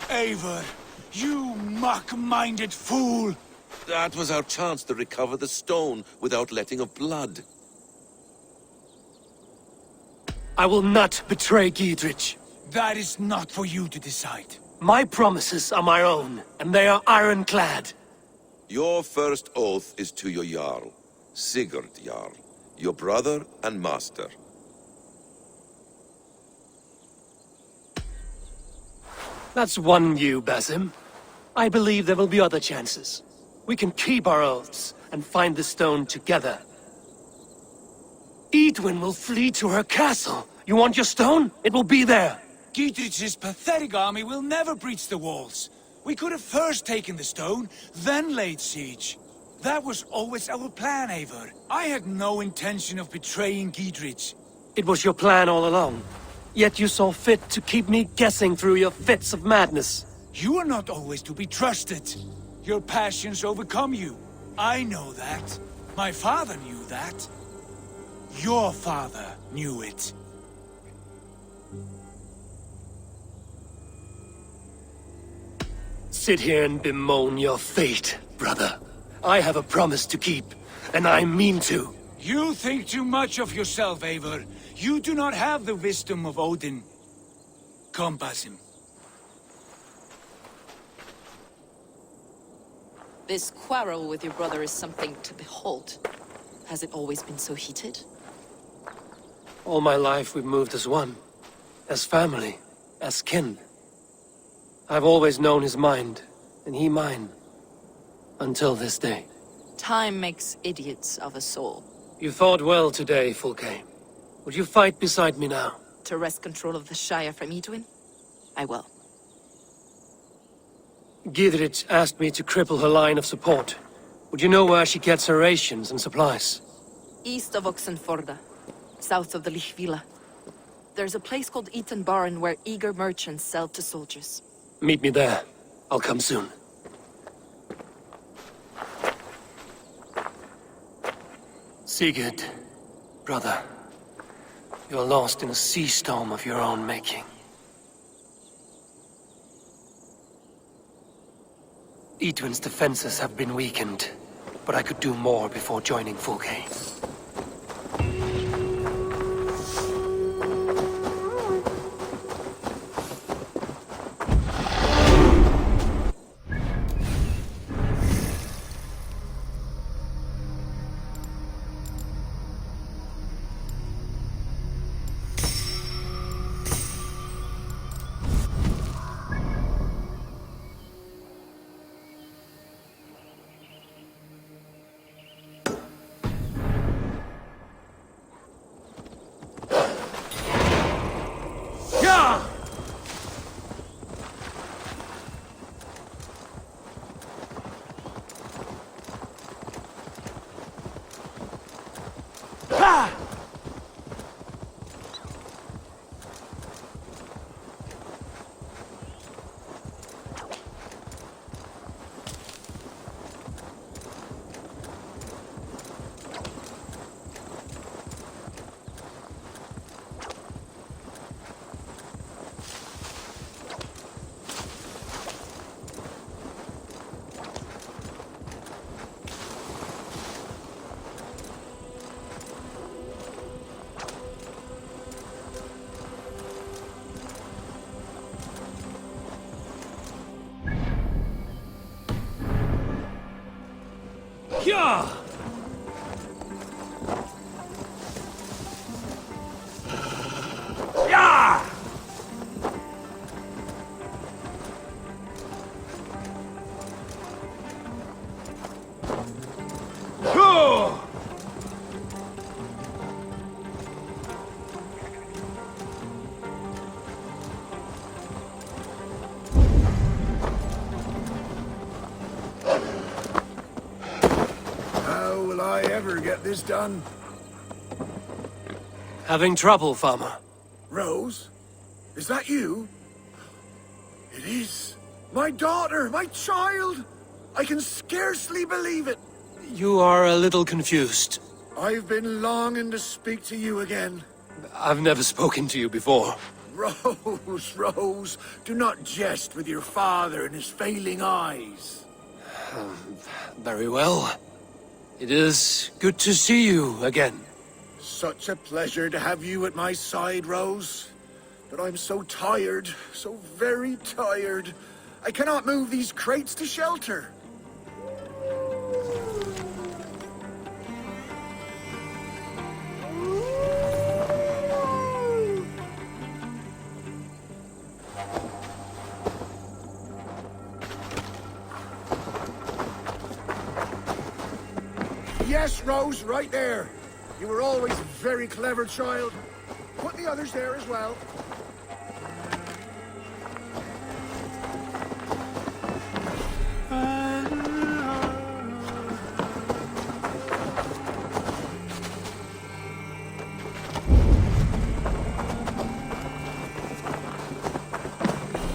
Eivor, you mock-minded fool! That was our chance to recover the stone without letting of blood. I will not betray Giedrich. That is not for you to decide. My promises are my own, and they are ironclad. Your first oath is to your Jarl, Sigurd Jarl, your brother and master. That's one view, Basim. I believe there will be other chances. We can keep our oaths and find the stone together. Edwin will flee to her castle. You want your stone? It will be there. Giedrich's pathetic army will never breach the walls. We could have first taken the stone, then laid siege. That was always our plan, Eivor. I had no intention of betraying Giedrich. It was your plan all along. Yet you saw fit to keep me guessing through your fits of madness. You are not always to be trusted. Your passions overcome you. I know that. My father knew that. Your father knew it. Sit here and bemoan your fate, brother. I have a promise to keep, and I mean to. You think too much of yourself, Eivor. You do not have the wisdom of Odin. Come, Basim. This quarrel with your brother is something to behold. Has it always been so heated? All my life we've moved as one. As family. As kin. I've always known his mind, and he mine. Until this day. Time makes idiots of us all. You fought well today, Fulke. Would you fight beside me now? To wrest control of the Shire from Edwin? I will. Giedrich asked me to cripple her line of support. Would you know where she gets her rations and supplies? East of Oxenforda, south of the Lichvila. There's a place called Eaton Barn where eager merchants sell to soldiers. Meet me there. I'll come soon. Sigurd, brother. You're lost in a sea storm of your own making. Edwin's defenses have been weakened, but I could do more before joining Fulke. Yeah! Yeah! Go! How will I ever get this done? Having trouble, farmer. Rose? Is that you? It is. My daughter, my child! I can scarcely believe it. You are a little confused. I've been longing to speak to you again. I've never spoken to you before. Rose, Rose, do not jest with your father and his failing eyes. Very well. It is good to see you again. Such a pleasure to have you at my side, Rose. But I'm so tired, so very tired. I cannot move these crates to shelter. Yes, Rose, right there. You were always a very clever child. Put the others there as well.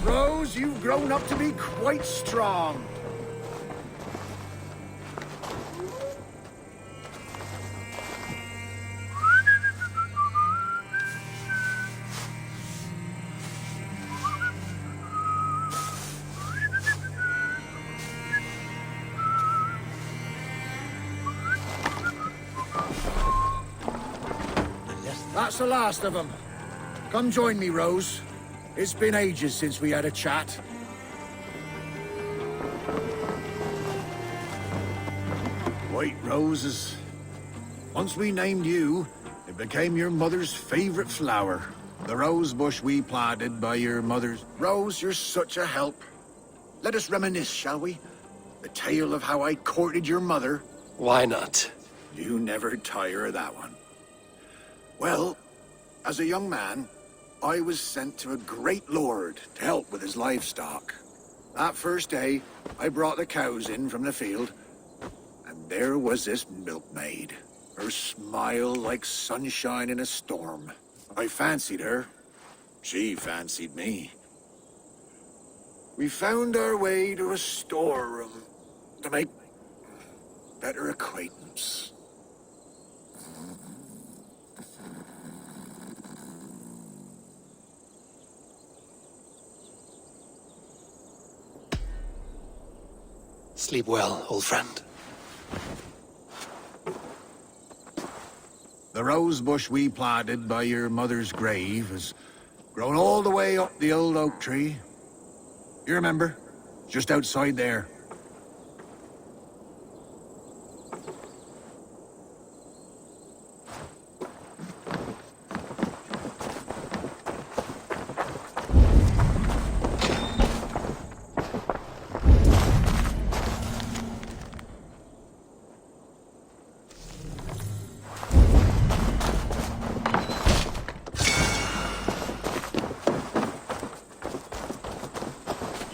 Rose, you've grown up to be quite strong. That's the last of them. Come join me, Rose. It's been ages since we had a chat. White roses. Once we named you, it became your mother's favorite flower. The rose bush we planted by your mother's... Rose, you're such a help. Let us reminisce, shall we? The tale of how I courted your mother. Why not? You never tire of that one. Well, as a young man, I was sent to a great lord to help with his livestock. That first day, I brought the cows in from the field, and there was this milkmaid. Her smile like sunshine in a storm. I fancied her. She fancied me. We found our way to a storeroom to make better acquaintance. Sleep well, old friend. The rose bush we planted by your mother's grave has grown all the way up the old oak tree. You remember? Just outside there.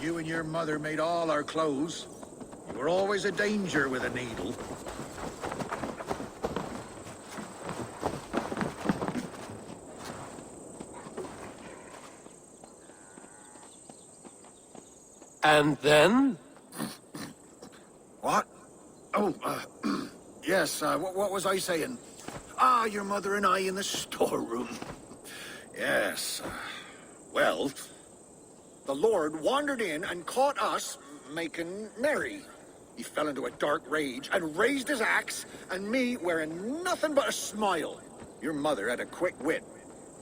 You and your mother made all our clothes. You were always a danger with a needle. And then? What? Oh, yes, what was I saying? Ah, your mother and I in the storeroom. Yes, well, the Lord wandered in and caught us making merry. He fell into a dark rage and raised his axe, and me wearing nothing but a smile. Your mother had a quick wit.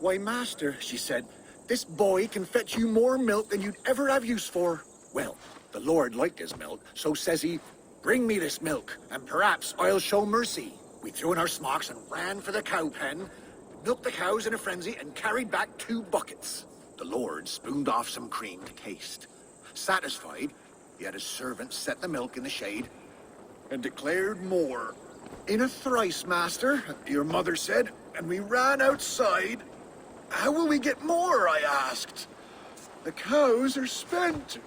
Why, master, she said, this boy can fetch you more milk than you'd ever have use for. Well, the Lord liked his milk, so says he, bring me this milk, and perhaps I'll show mercy. We threw in our smocks and ran for the cow pen, milked the cows in a frenzy, and carried back 2 buckets. The Lord spooned off some cream to taste. Satisfied, he had his servant set the milk in the shade, and declared more. In a thrice, master, your mother said, and we ran outside. How will we get more, I asked. The cows are spent.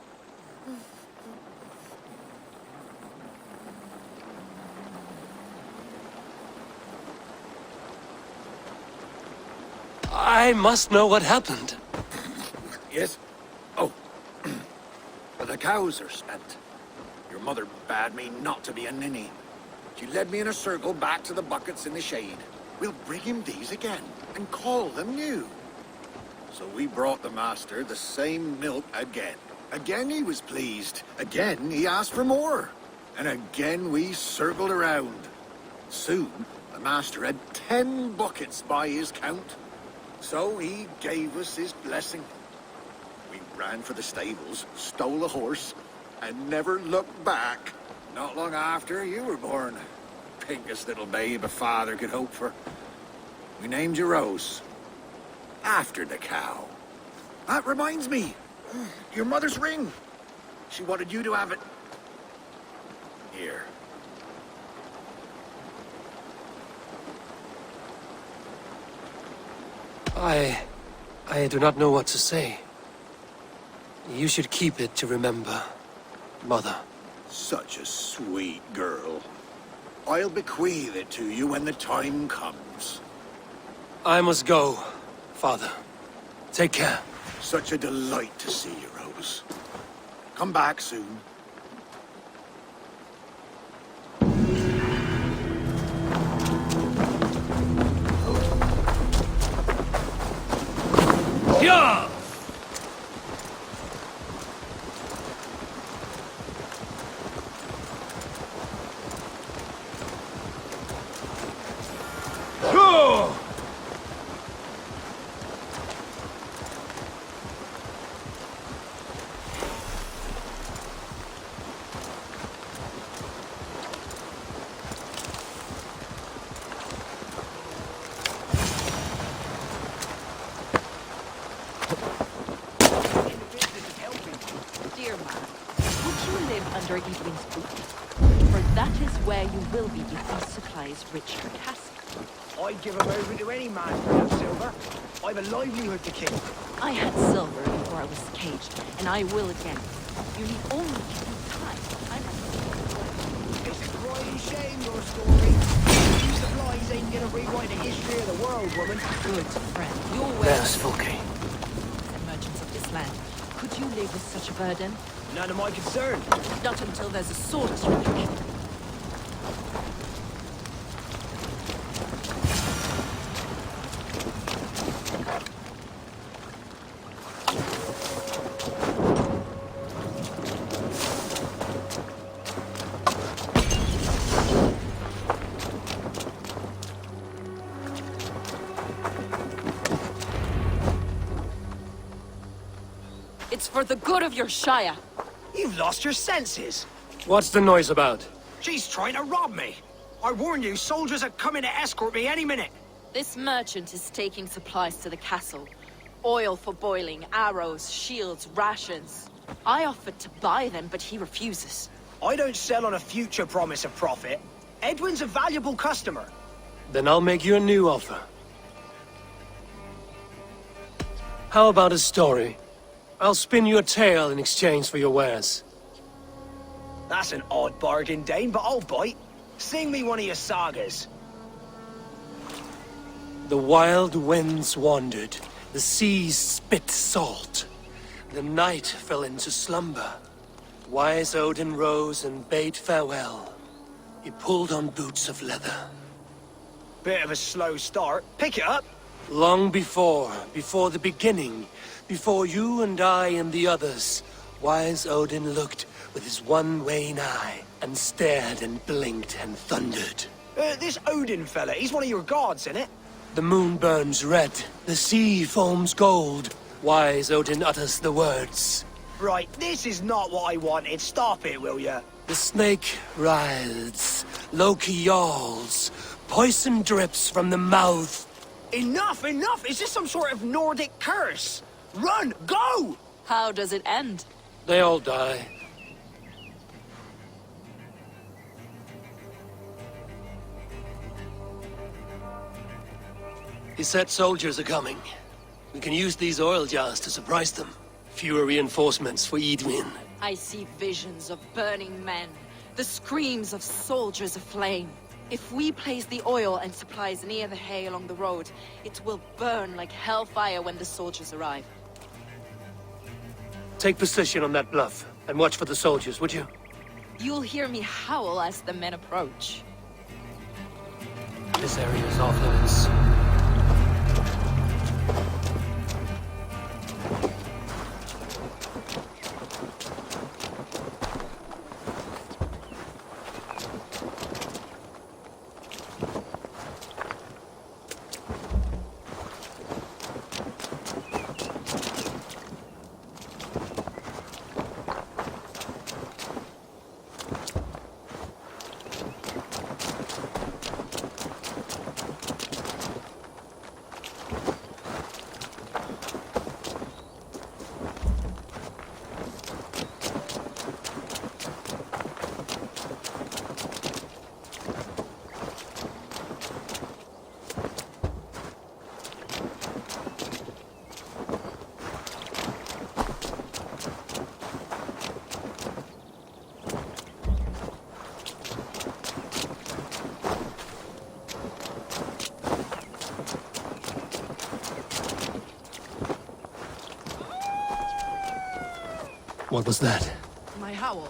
I must know what happened. Yes? Oh. The cows are spent. Your mother bade me not to be a ninny. She led me in a circle back to the buckets in the shade. We'll bring him these again, and call them new. So we brought the master the same milk again. Again he was pleased. Again he asked for more. And again we circled around. Soon the master had 10 buckets by his count. So he gave us his blessing. We ran for the stables, stole a horse, and never looked back. Not long after you were born. Pinkest little babe a father could hope for. We named you Rose. After the cow. That reminds me. Your mother's ring. She wanted you to have it. Here. I do not know what to say. You should keep it to remember, Mother. Such a sweet girl. I'll bequeath it to you when the time comes. I must go, Father. Take care. Such a delight to see you, Rose. Come back soon. Yeah! Dear man, would you live under Edwin's roof? For that is where you will be if he supplies Richard Castle. I'd give him over to any man for that silver. I've a livelihood to keep. I had silver before I was caged, and I will again. You need only give me time. It's a crying shame, your story. These supplies ain't gonna rewrite the history of the world, woman. Good friend, your way. There's Fulke. The merchants of this land. Could you live with such a burden? None of my concern. Not until there's a sword strike. It's for the good of your Shire. You've lost your senses. What's the noise about? She's trying to rob me. I warn you, soldiers are coming to escort me any minute. This merchant is taking supplies to the castle. Oil for boiling, arrows, shields, rations. I offered to buy them, but he refuses. I don't sell on a future promise of profit. Edwin's a valuable customer. Then I'll make you a new offer. How about a story? I'll spin you a tale in exchange for your wares. That's an odd bargain, Dane, but I'll bite. Sing me one of your sagas. The wild winds wandered, the seas spit salt. The night fell into slumber. Wise Odin rose and bade farewell. He pulled on boots of leather. Bit of a slow start. Pick it up. Long before the beginning, before you and I and the others, Wise Odin looked with his one wan eye and stared and blinked and thundered. This Odin fella, he's one of your gods, isn't it? The moon burns red, the sea foams gold. Wise Odin utters the words. Right, this is not what I wanted. Stop it, will ya? The snake writhes, Loki yawls, poison drips from the mouth. Enough, enough! Is this some sort of Nordic curse? Run, go! How does it end? They all die. He said soldiers are coming. We can use these oil jars to surprise them. Fewer reinforcements for Edwin. I see visions of burning men, the screams of soldiers aflame. If we place the oil and supplies near the hay along the road, it will burn like hellfire when the soldiers arrive. Take position on that bluff, and watch for the soldiers, would you? You'll hear me howl as the men approach. This area is off limits. What was that? My howl.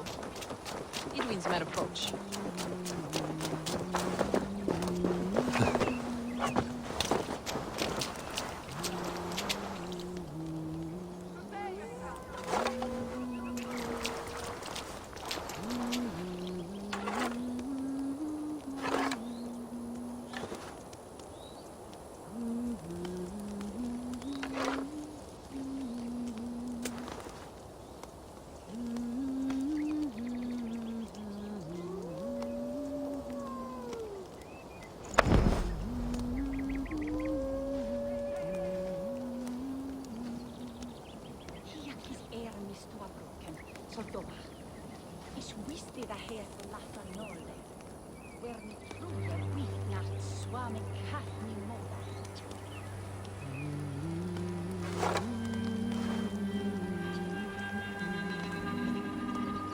Edwin's men approach.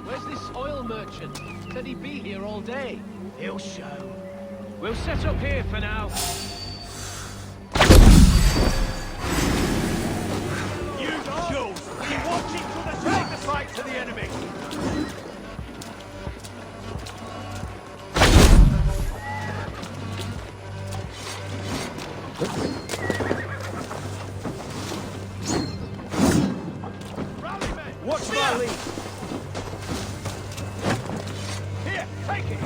Where's this oil merchant? Said he'd be here all day. He'll show. We'll set up here for now. You shoot! Keep watching till the take the fight to the enemy! Rally, men! Watch my lead! Here, take it!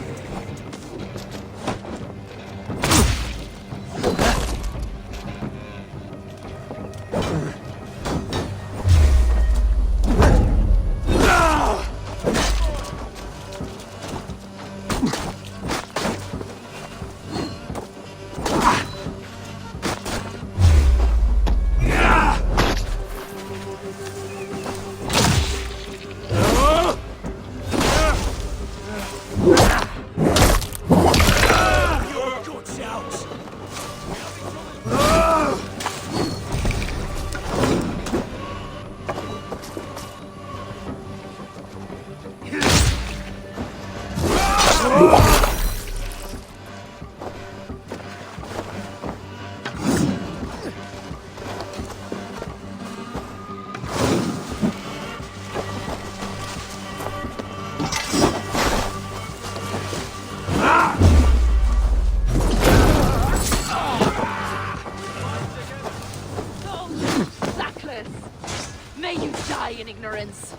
hands!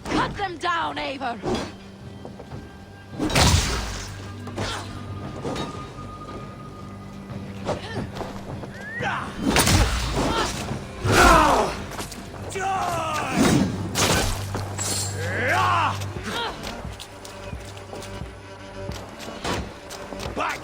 Cut them down, Eivor! Back!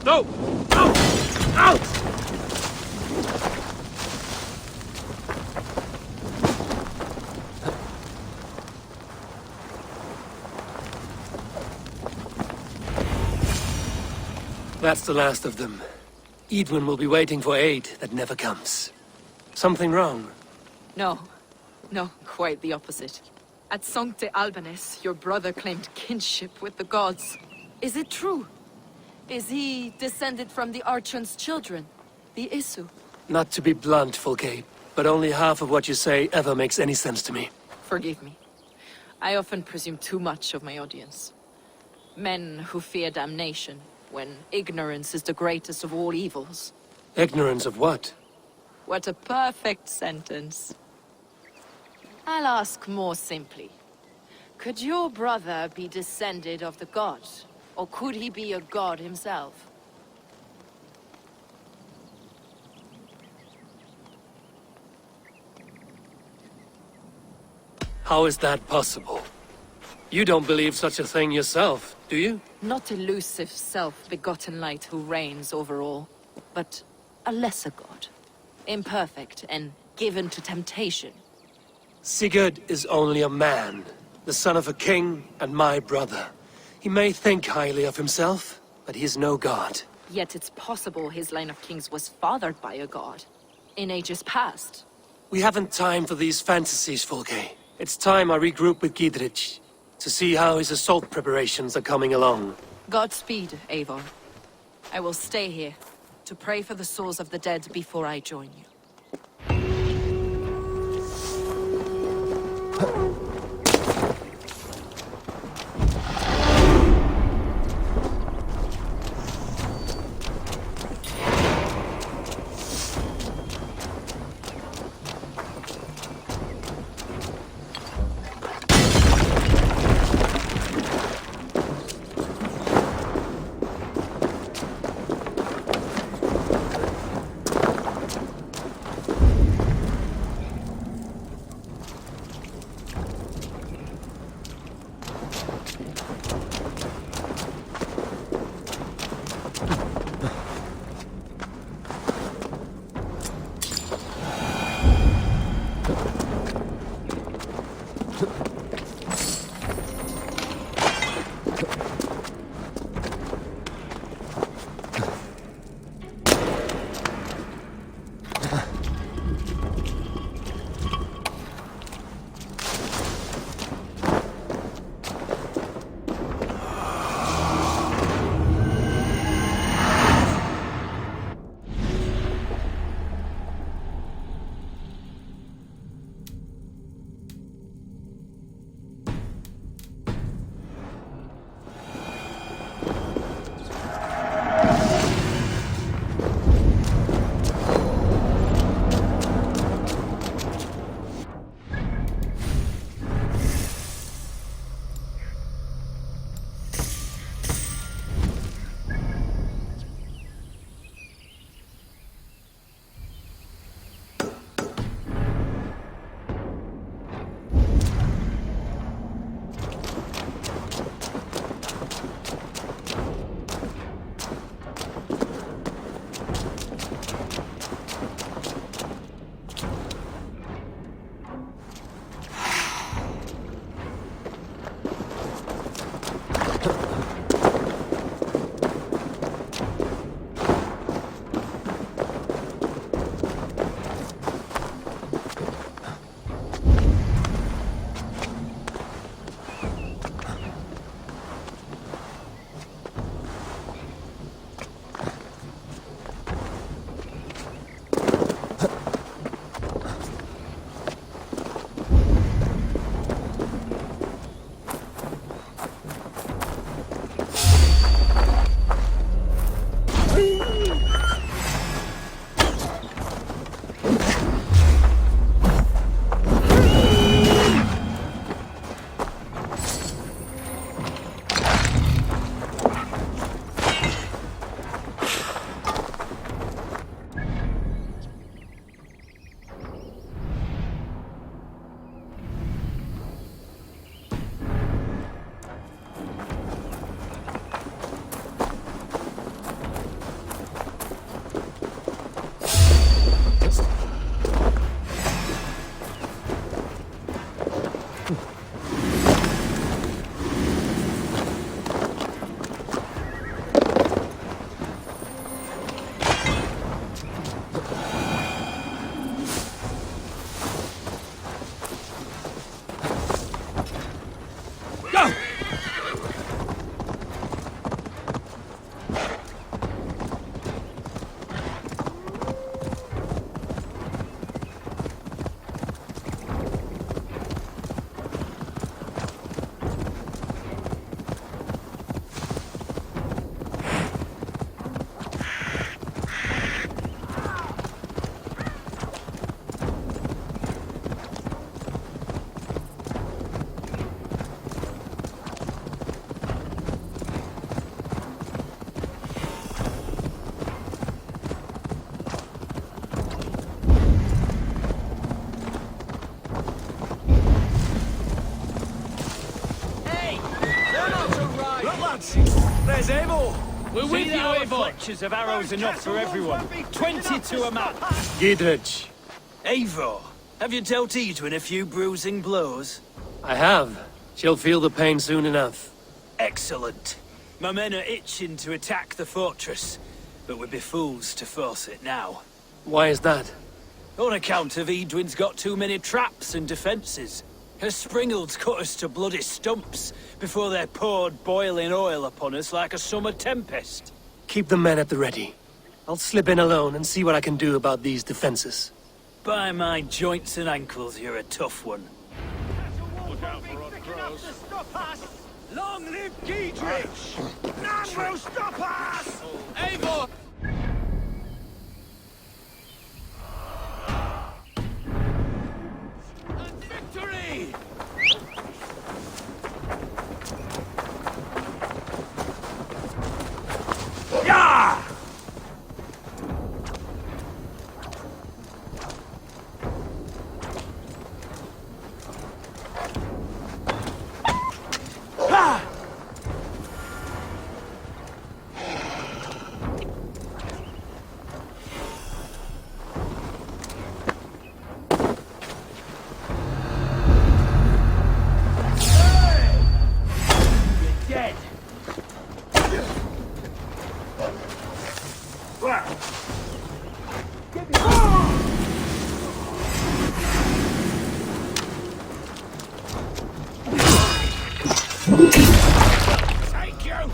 No! No! Out! That's the last of them. Edwin will be waiting for aid that never comes. Something wrong? No. No, quite the opposite. At Sancte Albanus, your brother claimed kinship with the gods. Is it true? Is he descended from the Archon's children, the Isu? Not to be blunt, Fulke, but only half of what you say ever makes any sense to me. Forgive me. I often presume too much of my audience. Men who fear damnation, when ignorance is the greatest of all evils. Ignorance of what? What a perfect sentence. I'll ask more simply. Could your brother be descended of the gods? Or could he be a god himself? How is that possible? You don't believe such a thing yourself, do you? Not elusive self-begotten light who reigns over all, but a lesser god. Imperfect and given to temptation. Sigurd is only a man, the son of a king and my brother. He may think highly of himself, but he is no god. Yet it's possible his line of kings was fathered by a god, in ages past. We haven't time for these fantasies, Fulke. It's time I regroup with Gidrich, to see how his assault preparations are coming along. Godspeed, Eivor. I will stay here, to pray for the souls of the dead before I join you. Eivor! We're with you, our Eivor! fletchers of arrows enough for everyone. 20 to a man. Gidrich. Eivor, have you dealt Edwin a few bruising blows? I have. She'll feel the pain soon enough. Excellent. My men are itching to attack the fortress, but we'd be fools to force it now. Why is that? On account of Edwin's got too many traps and defenses. Her springalds cut us to bloody stumps before they poured boiling oil upon us like a summer tempest. Keep the men at the ready. I'll slip in alone and see what I can do about these defenses. By my joints and ankles, you're a tough one. Look out for us crows. Long live Giedrich! None will stop us! Eivor! And victory! Yeah! Dead! Thank you!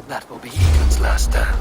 That will be Ethan's last stand.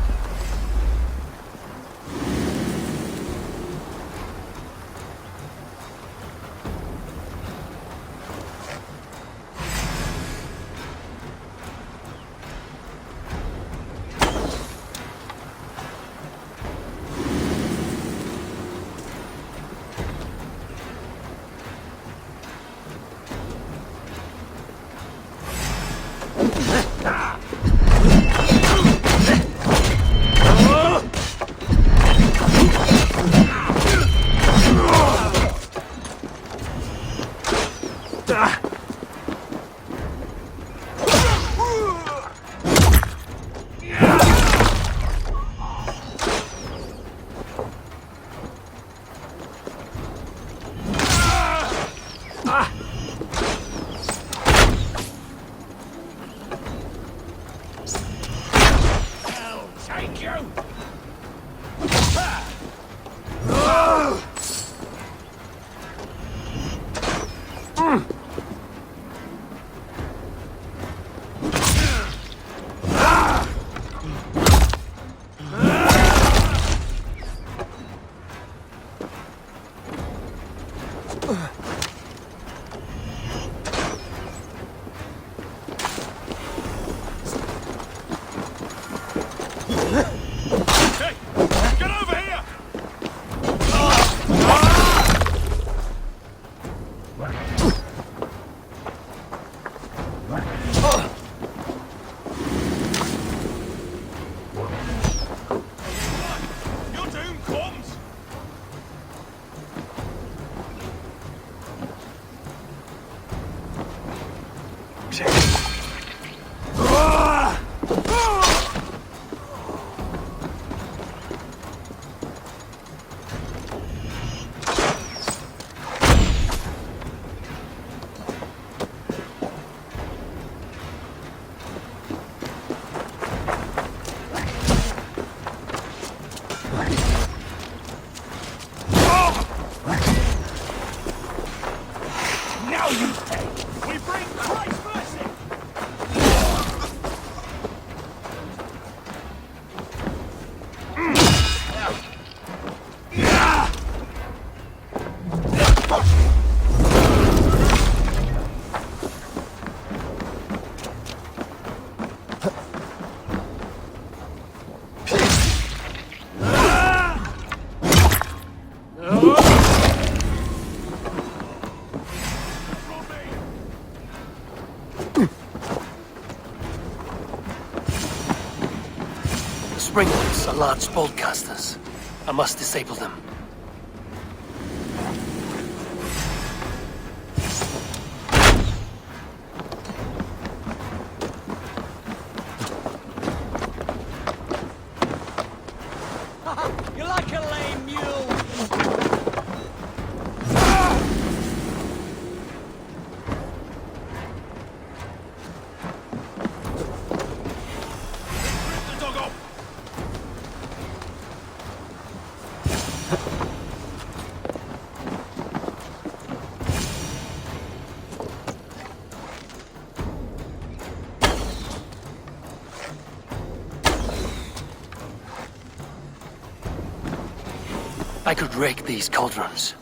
Springwoods are large boltcasters. I must disable them. You're like a lame mule! I could rake these cauldrons.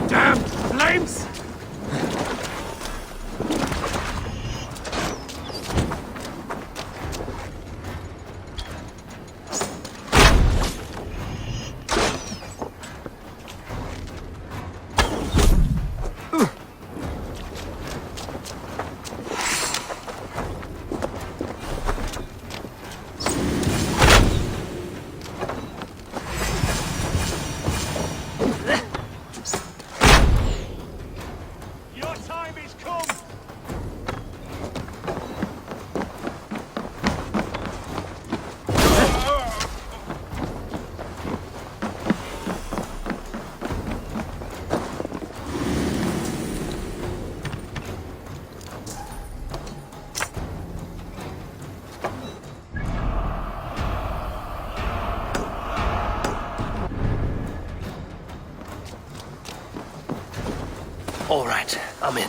Damn flames! Your time is come! All right, I'm in.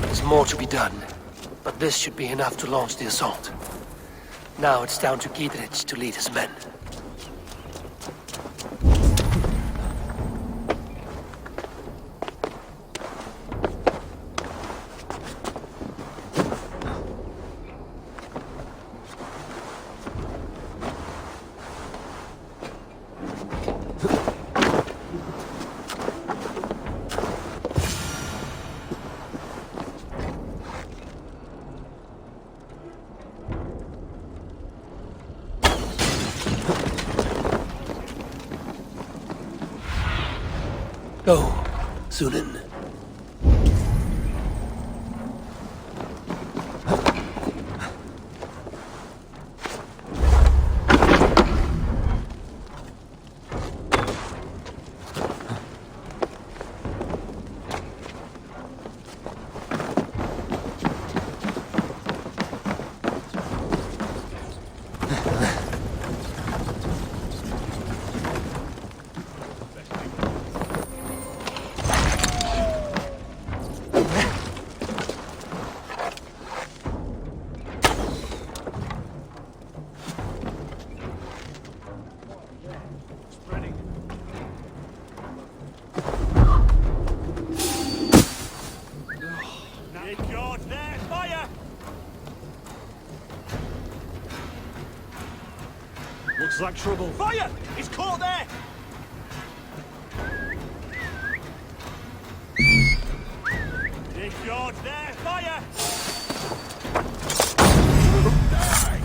There's more to be done, but this should be enough to launch the assault. Now it's down to Giedrich to lead his men. Go, Sunan. Looks like trouble. Fire! He's caught there! Big George there! Fire! Die!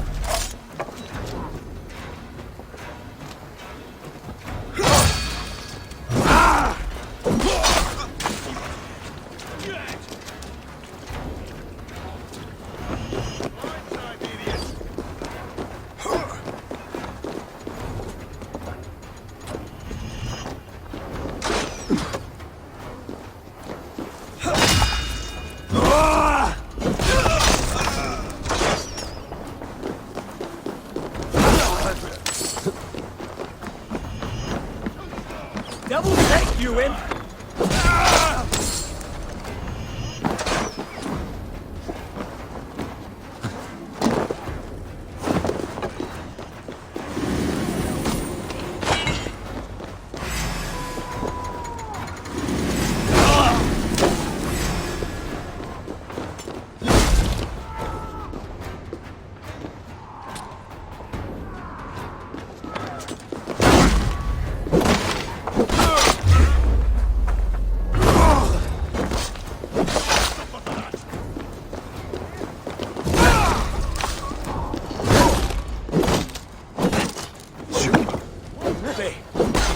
You imp!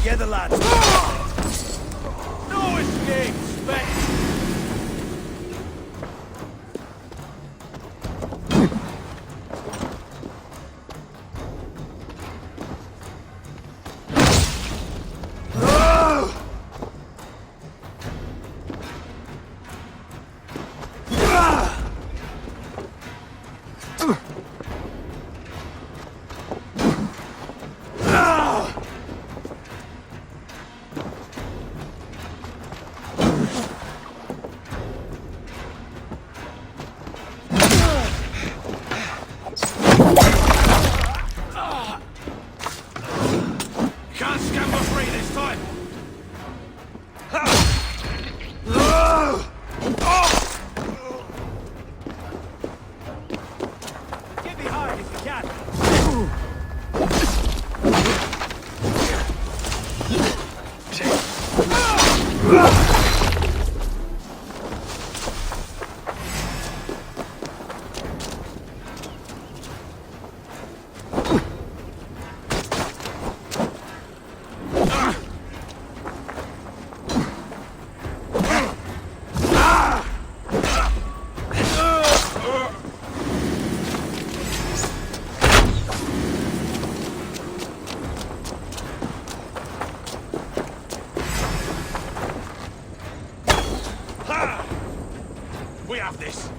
Together, lads. No escape, Spec. Can't scamper free this time! Get behind if you can. We have this.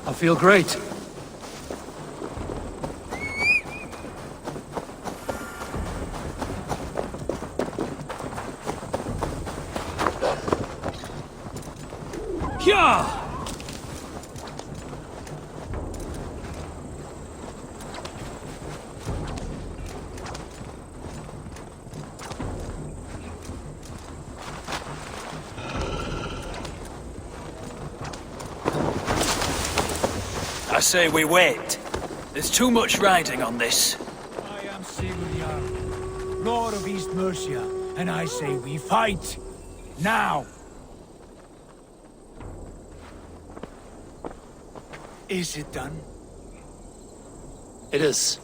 I feel great. Yeah! I say we wait. There's too much riding on this. I am Sigurd Jarl, Lord of East Mercia, and I say we fight. Now! Is it done? It is.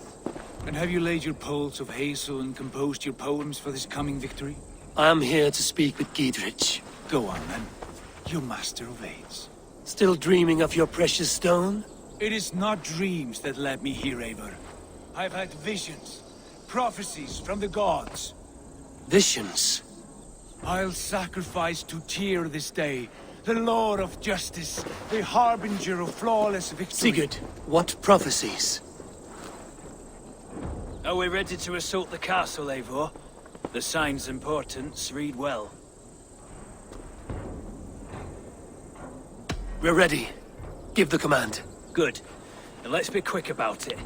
And have you laid your poles of hazel and composed your poems for this coming victory? I am here to speak with Giedrich. Go on, then. You master of aids. Still dreaming of your precious stone? It is not dreams that led me here, Eivor. I've had visions, prophecies from the gods. Visions? I'll sacrifice to Tyr this day, the Lord of Justice, the harbinger of flawless victory. Sigurd, what prophecies? Are we ready to assault the castle, Eivor? The sign's importance, read well. We're ready. Give the command. Good. And let's be quick about it.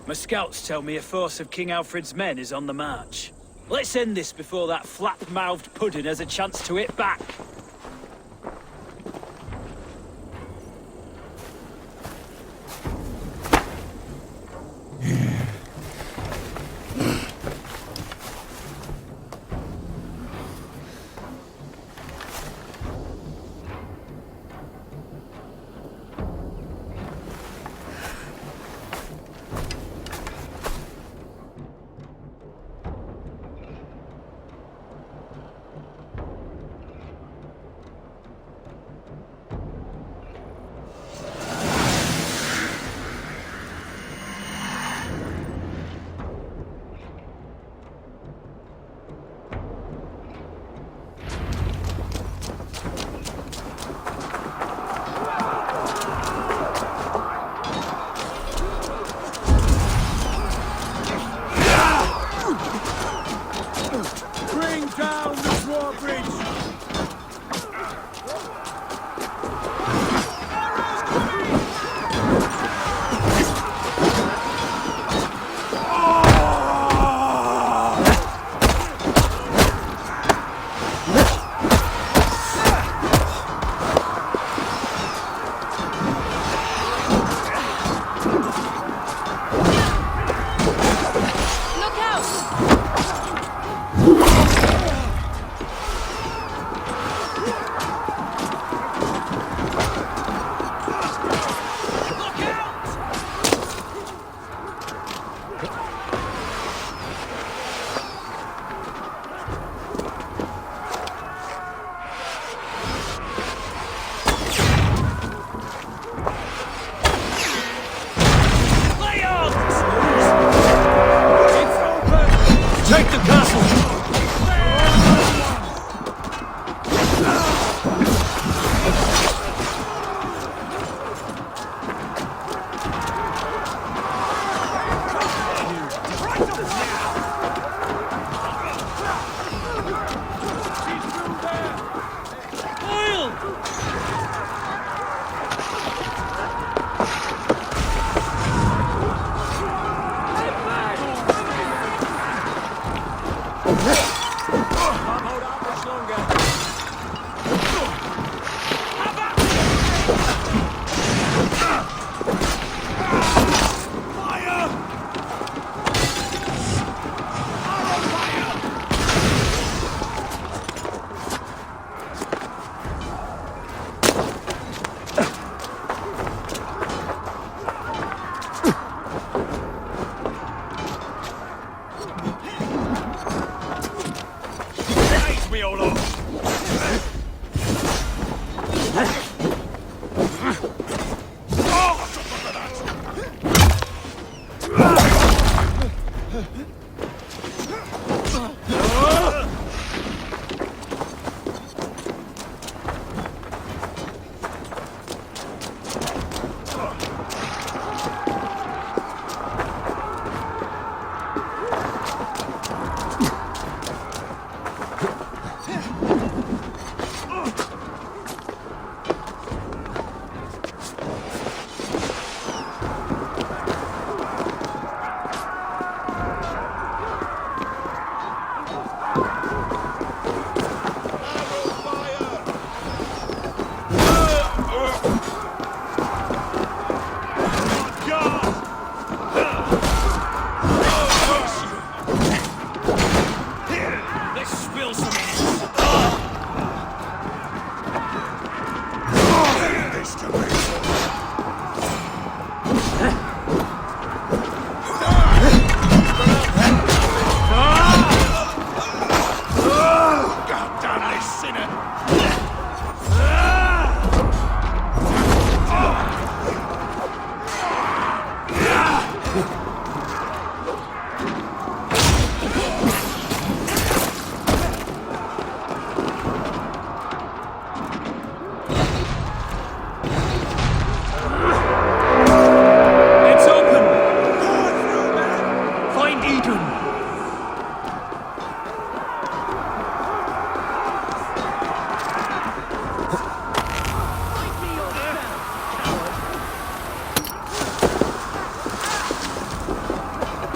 My scouts tell me a force of King Alfred's men is on the march. Let's end this before that flap-mouthed pudding has a chance to hit back.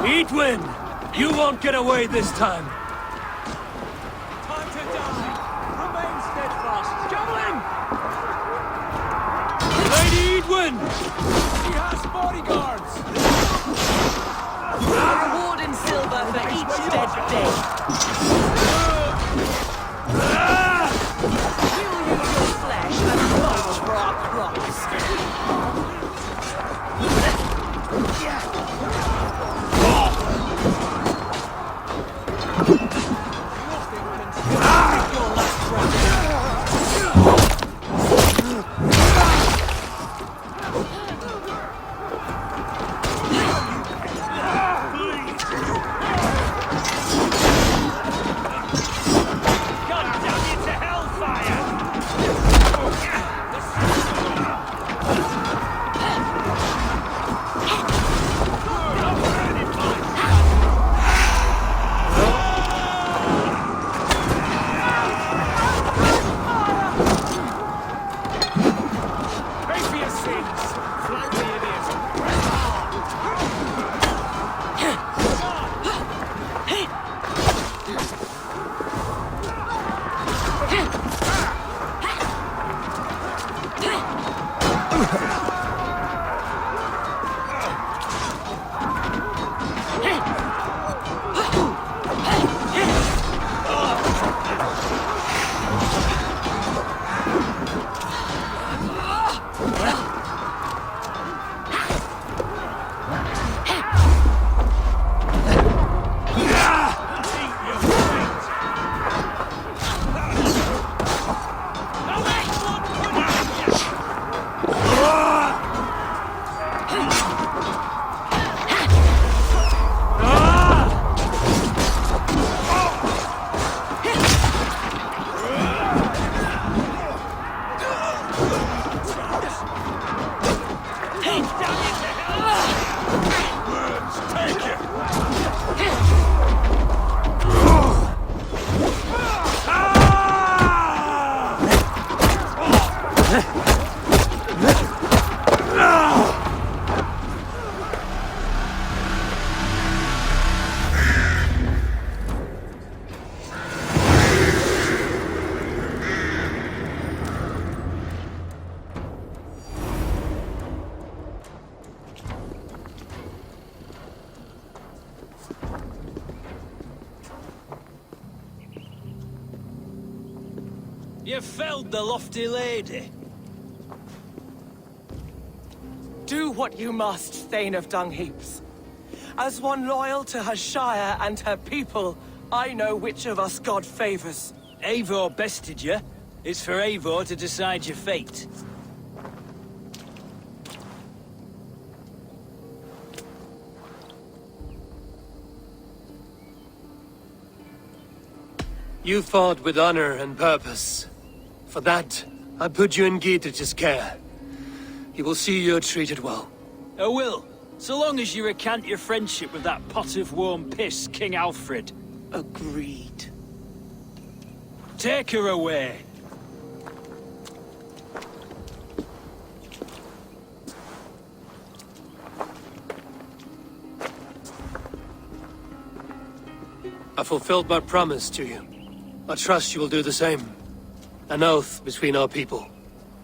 Edwin! You won't get away this time! Time to die! Remain steadfast! Javelin! Lady Edwin! She has bodyguards! A reward in silver for each dead day. We'll use your flesh as mulch for our crops. You felled the lofty lady. Do what you must, Thane of Dungheaps. As one loyal to her shire and her people, I know which of us God favors. Eivor bested you. It's for Eivor to decide your fate. You fought with honor and purpose. For that, I put you in Gidrich's care. He will see you're treated well. I will, so long as you recant your friendship with that pot of warm piss, King Alfred. Agreed. Take her away. I fulfilled my promise to you. I trust you will do the same. An oath between our people.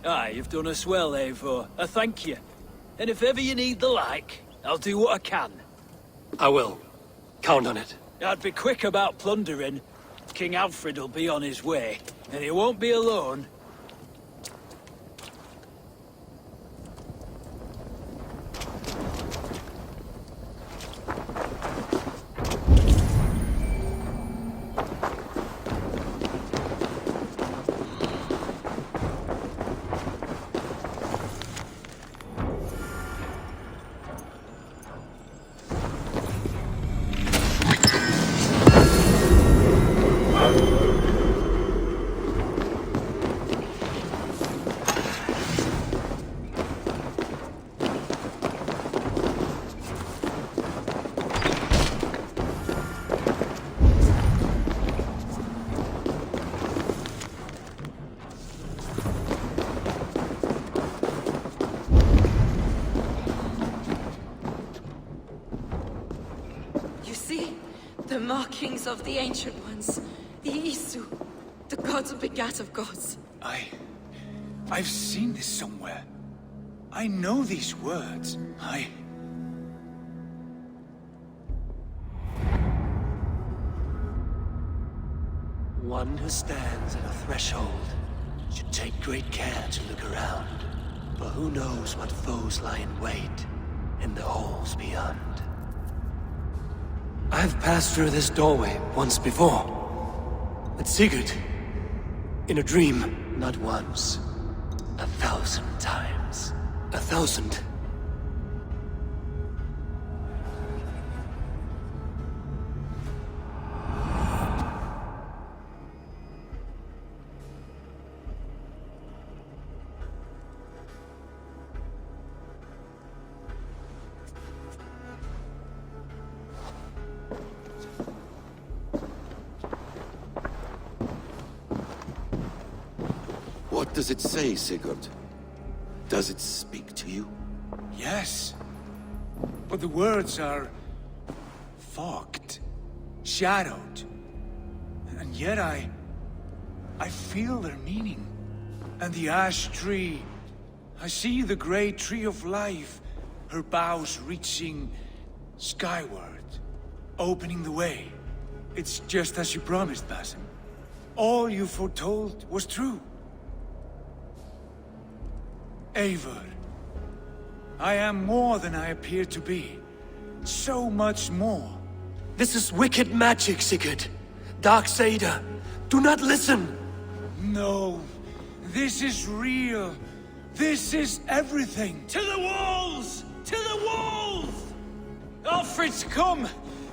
Aye, you've done us well, Eivor. I thank you. And if ever you need the like, I'll do what I can. I will. Count on it. I'd be quick about plundering. King Alfred will be on his way, and he won't be alone. markings of the Ancient Ones. The Isu. The gods begat of gods. I've seen this somewhere. I know these words. One who stands at a threshold should take great care to look around, for who knows what foes lie in wait in the halls beyond. I've passed through this doorway once before, with Sigurd, in a dream. Not once, 1,000 times. 1,000. What does it say, Sigurd? Does it speak to you? Yes. But the words are fogged, shadowed. And yet I feel their meaning. And the ash tree, I see the great tree of life, her boughs reaching skyward, opening the way. It's just as you promised, Basim. All you foretold was true. Eivor, I am more than I appear to be. So much more. This is wicked magic, Sigurd. Darkseid, do not listen! No, this is real. This is everything. To the walls! To the walls! Alfred's come!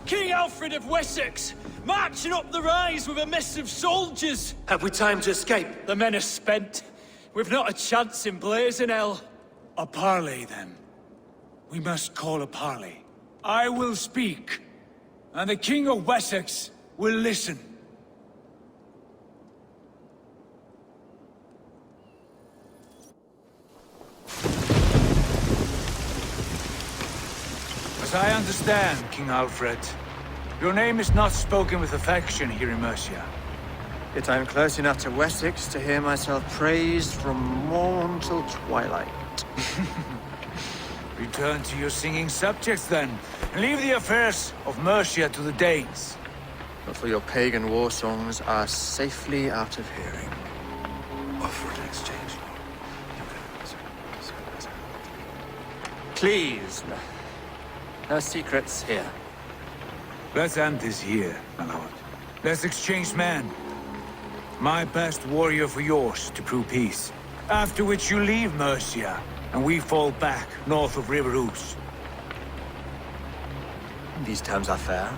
King Alfred of Wessex, marching up the rise with a mess of soldiers. Have we time to escape? The men are spent. We've not a chance in blazing hell. A parley, then. We must call a parley. I will speak, and the King of Wessex will listen. As I understand, King Alfred, your name is not spoken with affection here in Mercia. Yet I am close enough to Wessex to hear myself praised from morn till twilight. Return to your singing subjects, then, and leave the affairs of Mercia to the Danes. But for your pagan war songs are safely out of hearing. Offer an exchange. Please, no secrets here. Let's end this here, my lord. Let's exchange men. My best warrior for yours to prove peace. After which you leave Mercia, and we fall back north of River Ouse. These terms are fair.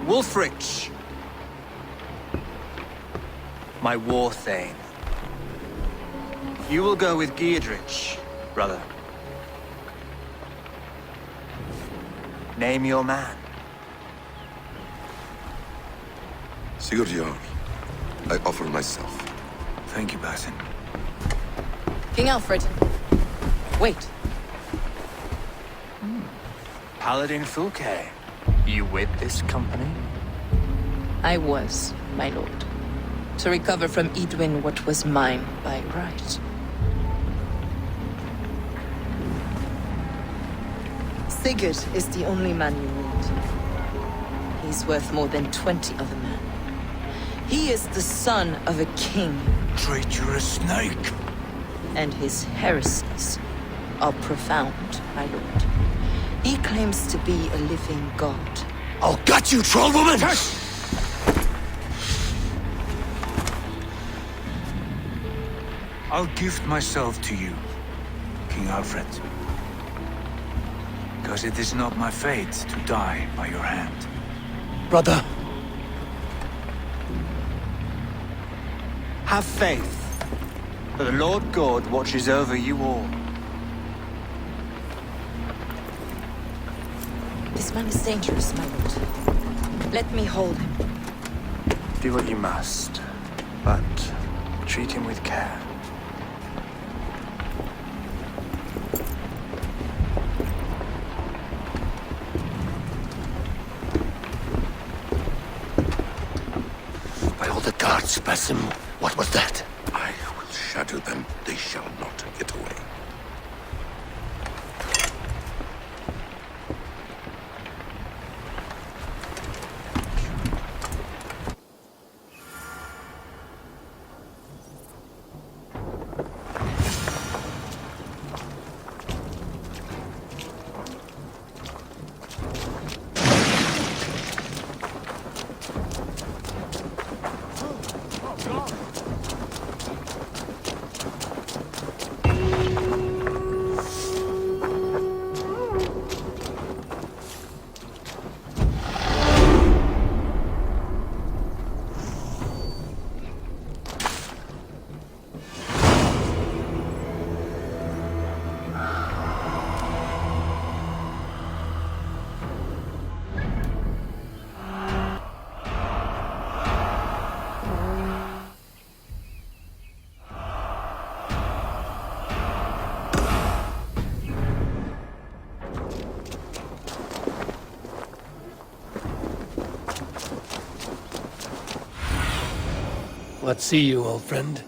Wulfrich, my war thane. You will go with Giedrich, brother. Name your man. Sigurd Jarl, I offer myself. Thank you, Basim. King Alfred. Wait. Paladin Fulke, you with this company? I was, my lord. To recover from Edwin what was mine by right. Sigurd is the only man you need. He's worth more than 20 other men. He is the son of a king. Traitorous snake! And his heresies are profound, my lord. He claims to be a living god. I'll gut you, troll woman! I'll gift myself to you, King Alfred. Because it is not my fate to die by your hand. Brother. Have faith, for the Lord God watches over you all. This man is dangerous, my lord. Let me hold him. Do what you must, but treat him with care. words, Basim. What was that? I will shatter them. They shall not get away. What see you, old friend?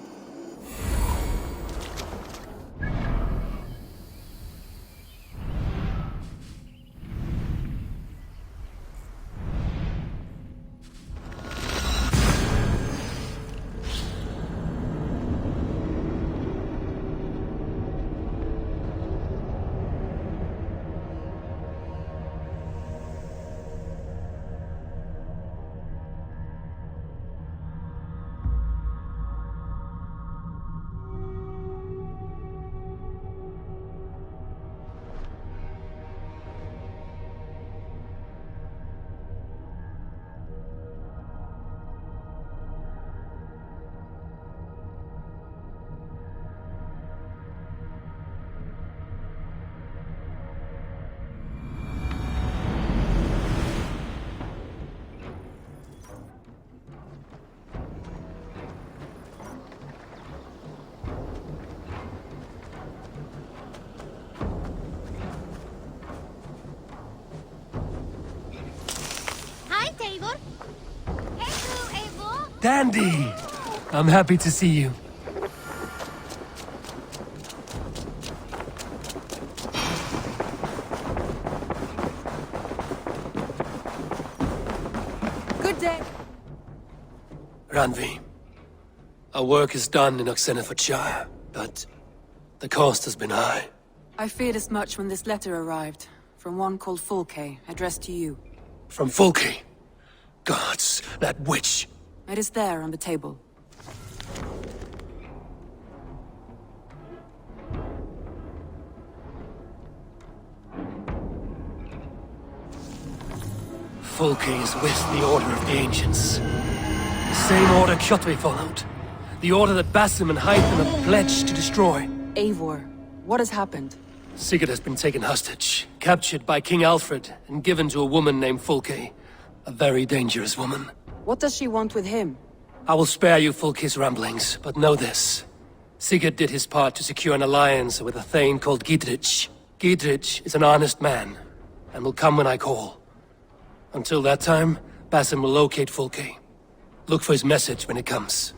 Hi, Eivor. Hello, Eivor. Dandy! I'm happy to see you. Good day. Randvi, our work is done in Oxenfordshire, but the cost has been high. I feared as much when this letter arrived, from one called Fulke, addressed to you. From Fulke? Gods, that witch! It is there on the table. Fulke is with the Order of the Ancients. The same order Kjotve followed. The order that Basim and Hytham have pledged to destroy. Eivor, what has happened? Sigurd has been taken hostage, captured by King Alfred, and given to a woman named Fulke. A very dangerous woman. What does she want with him? I will spare you Fulke's ramblings, but know this. Sigurd did his part to secure an alliance with a thane called Gidrich. Gidrich is an honest man, and will come when I call. Until that time, Basim will locate Fulke. Look for his message when it comes.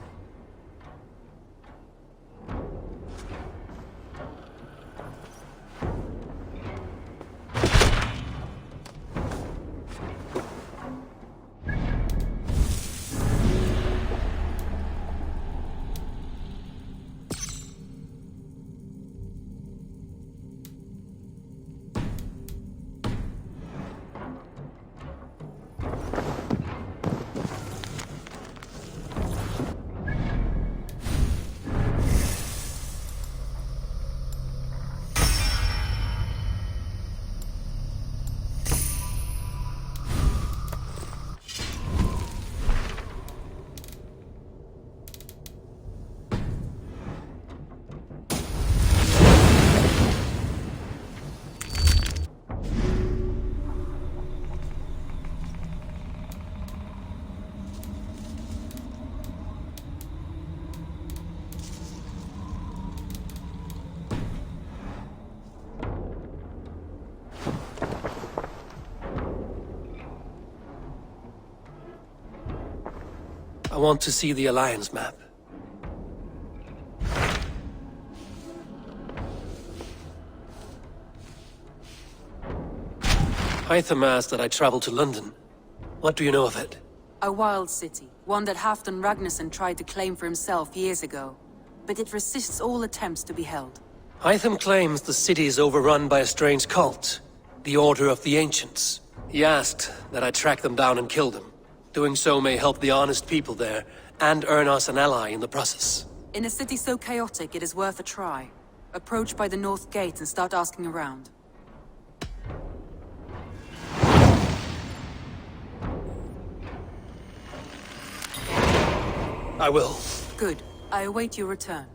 I want to see the Alliance map. Hytham asked that I travel to London. What do you know of it? A wild city, one that Halfdan Ragnarsson tried to claim for himself years ago. But it resists all attempts to be held. Hytham claims the city is overrun by a strange cult, the Order of the Ancients. He asked that I track them down and kill them. Doing so may help the honest people there, and earn us an ally in the process. In a city so chaotic, it is worth a try. Approach by the North Gate and start asking around. I will. Good. I await your return.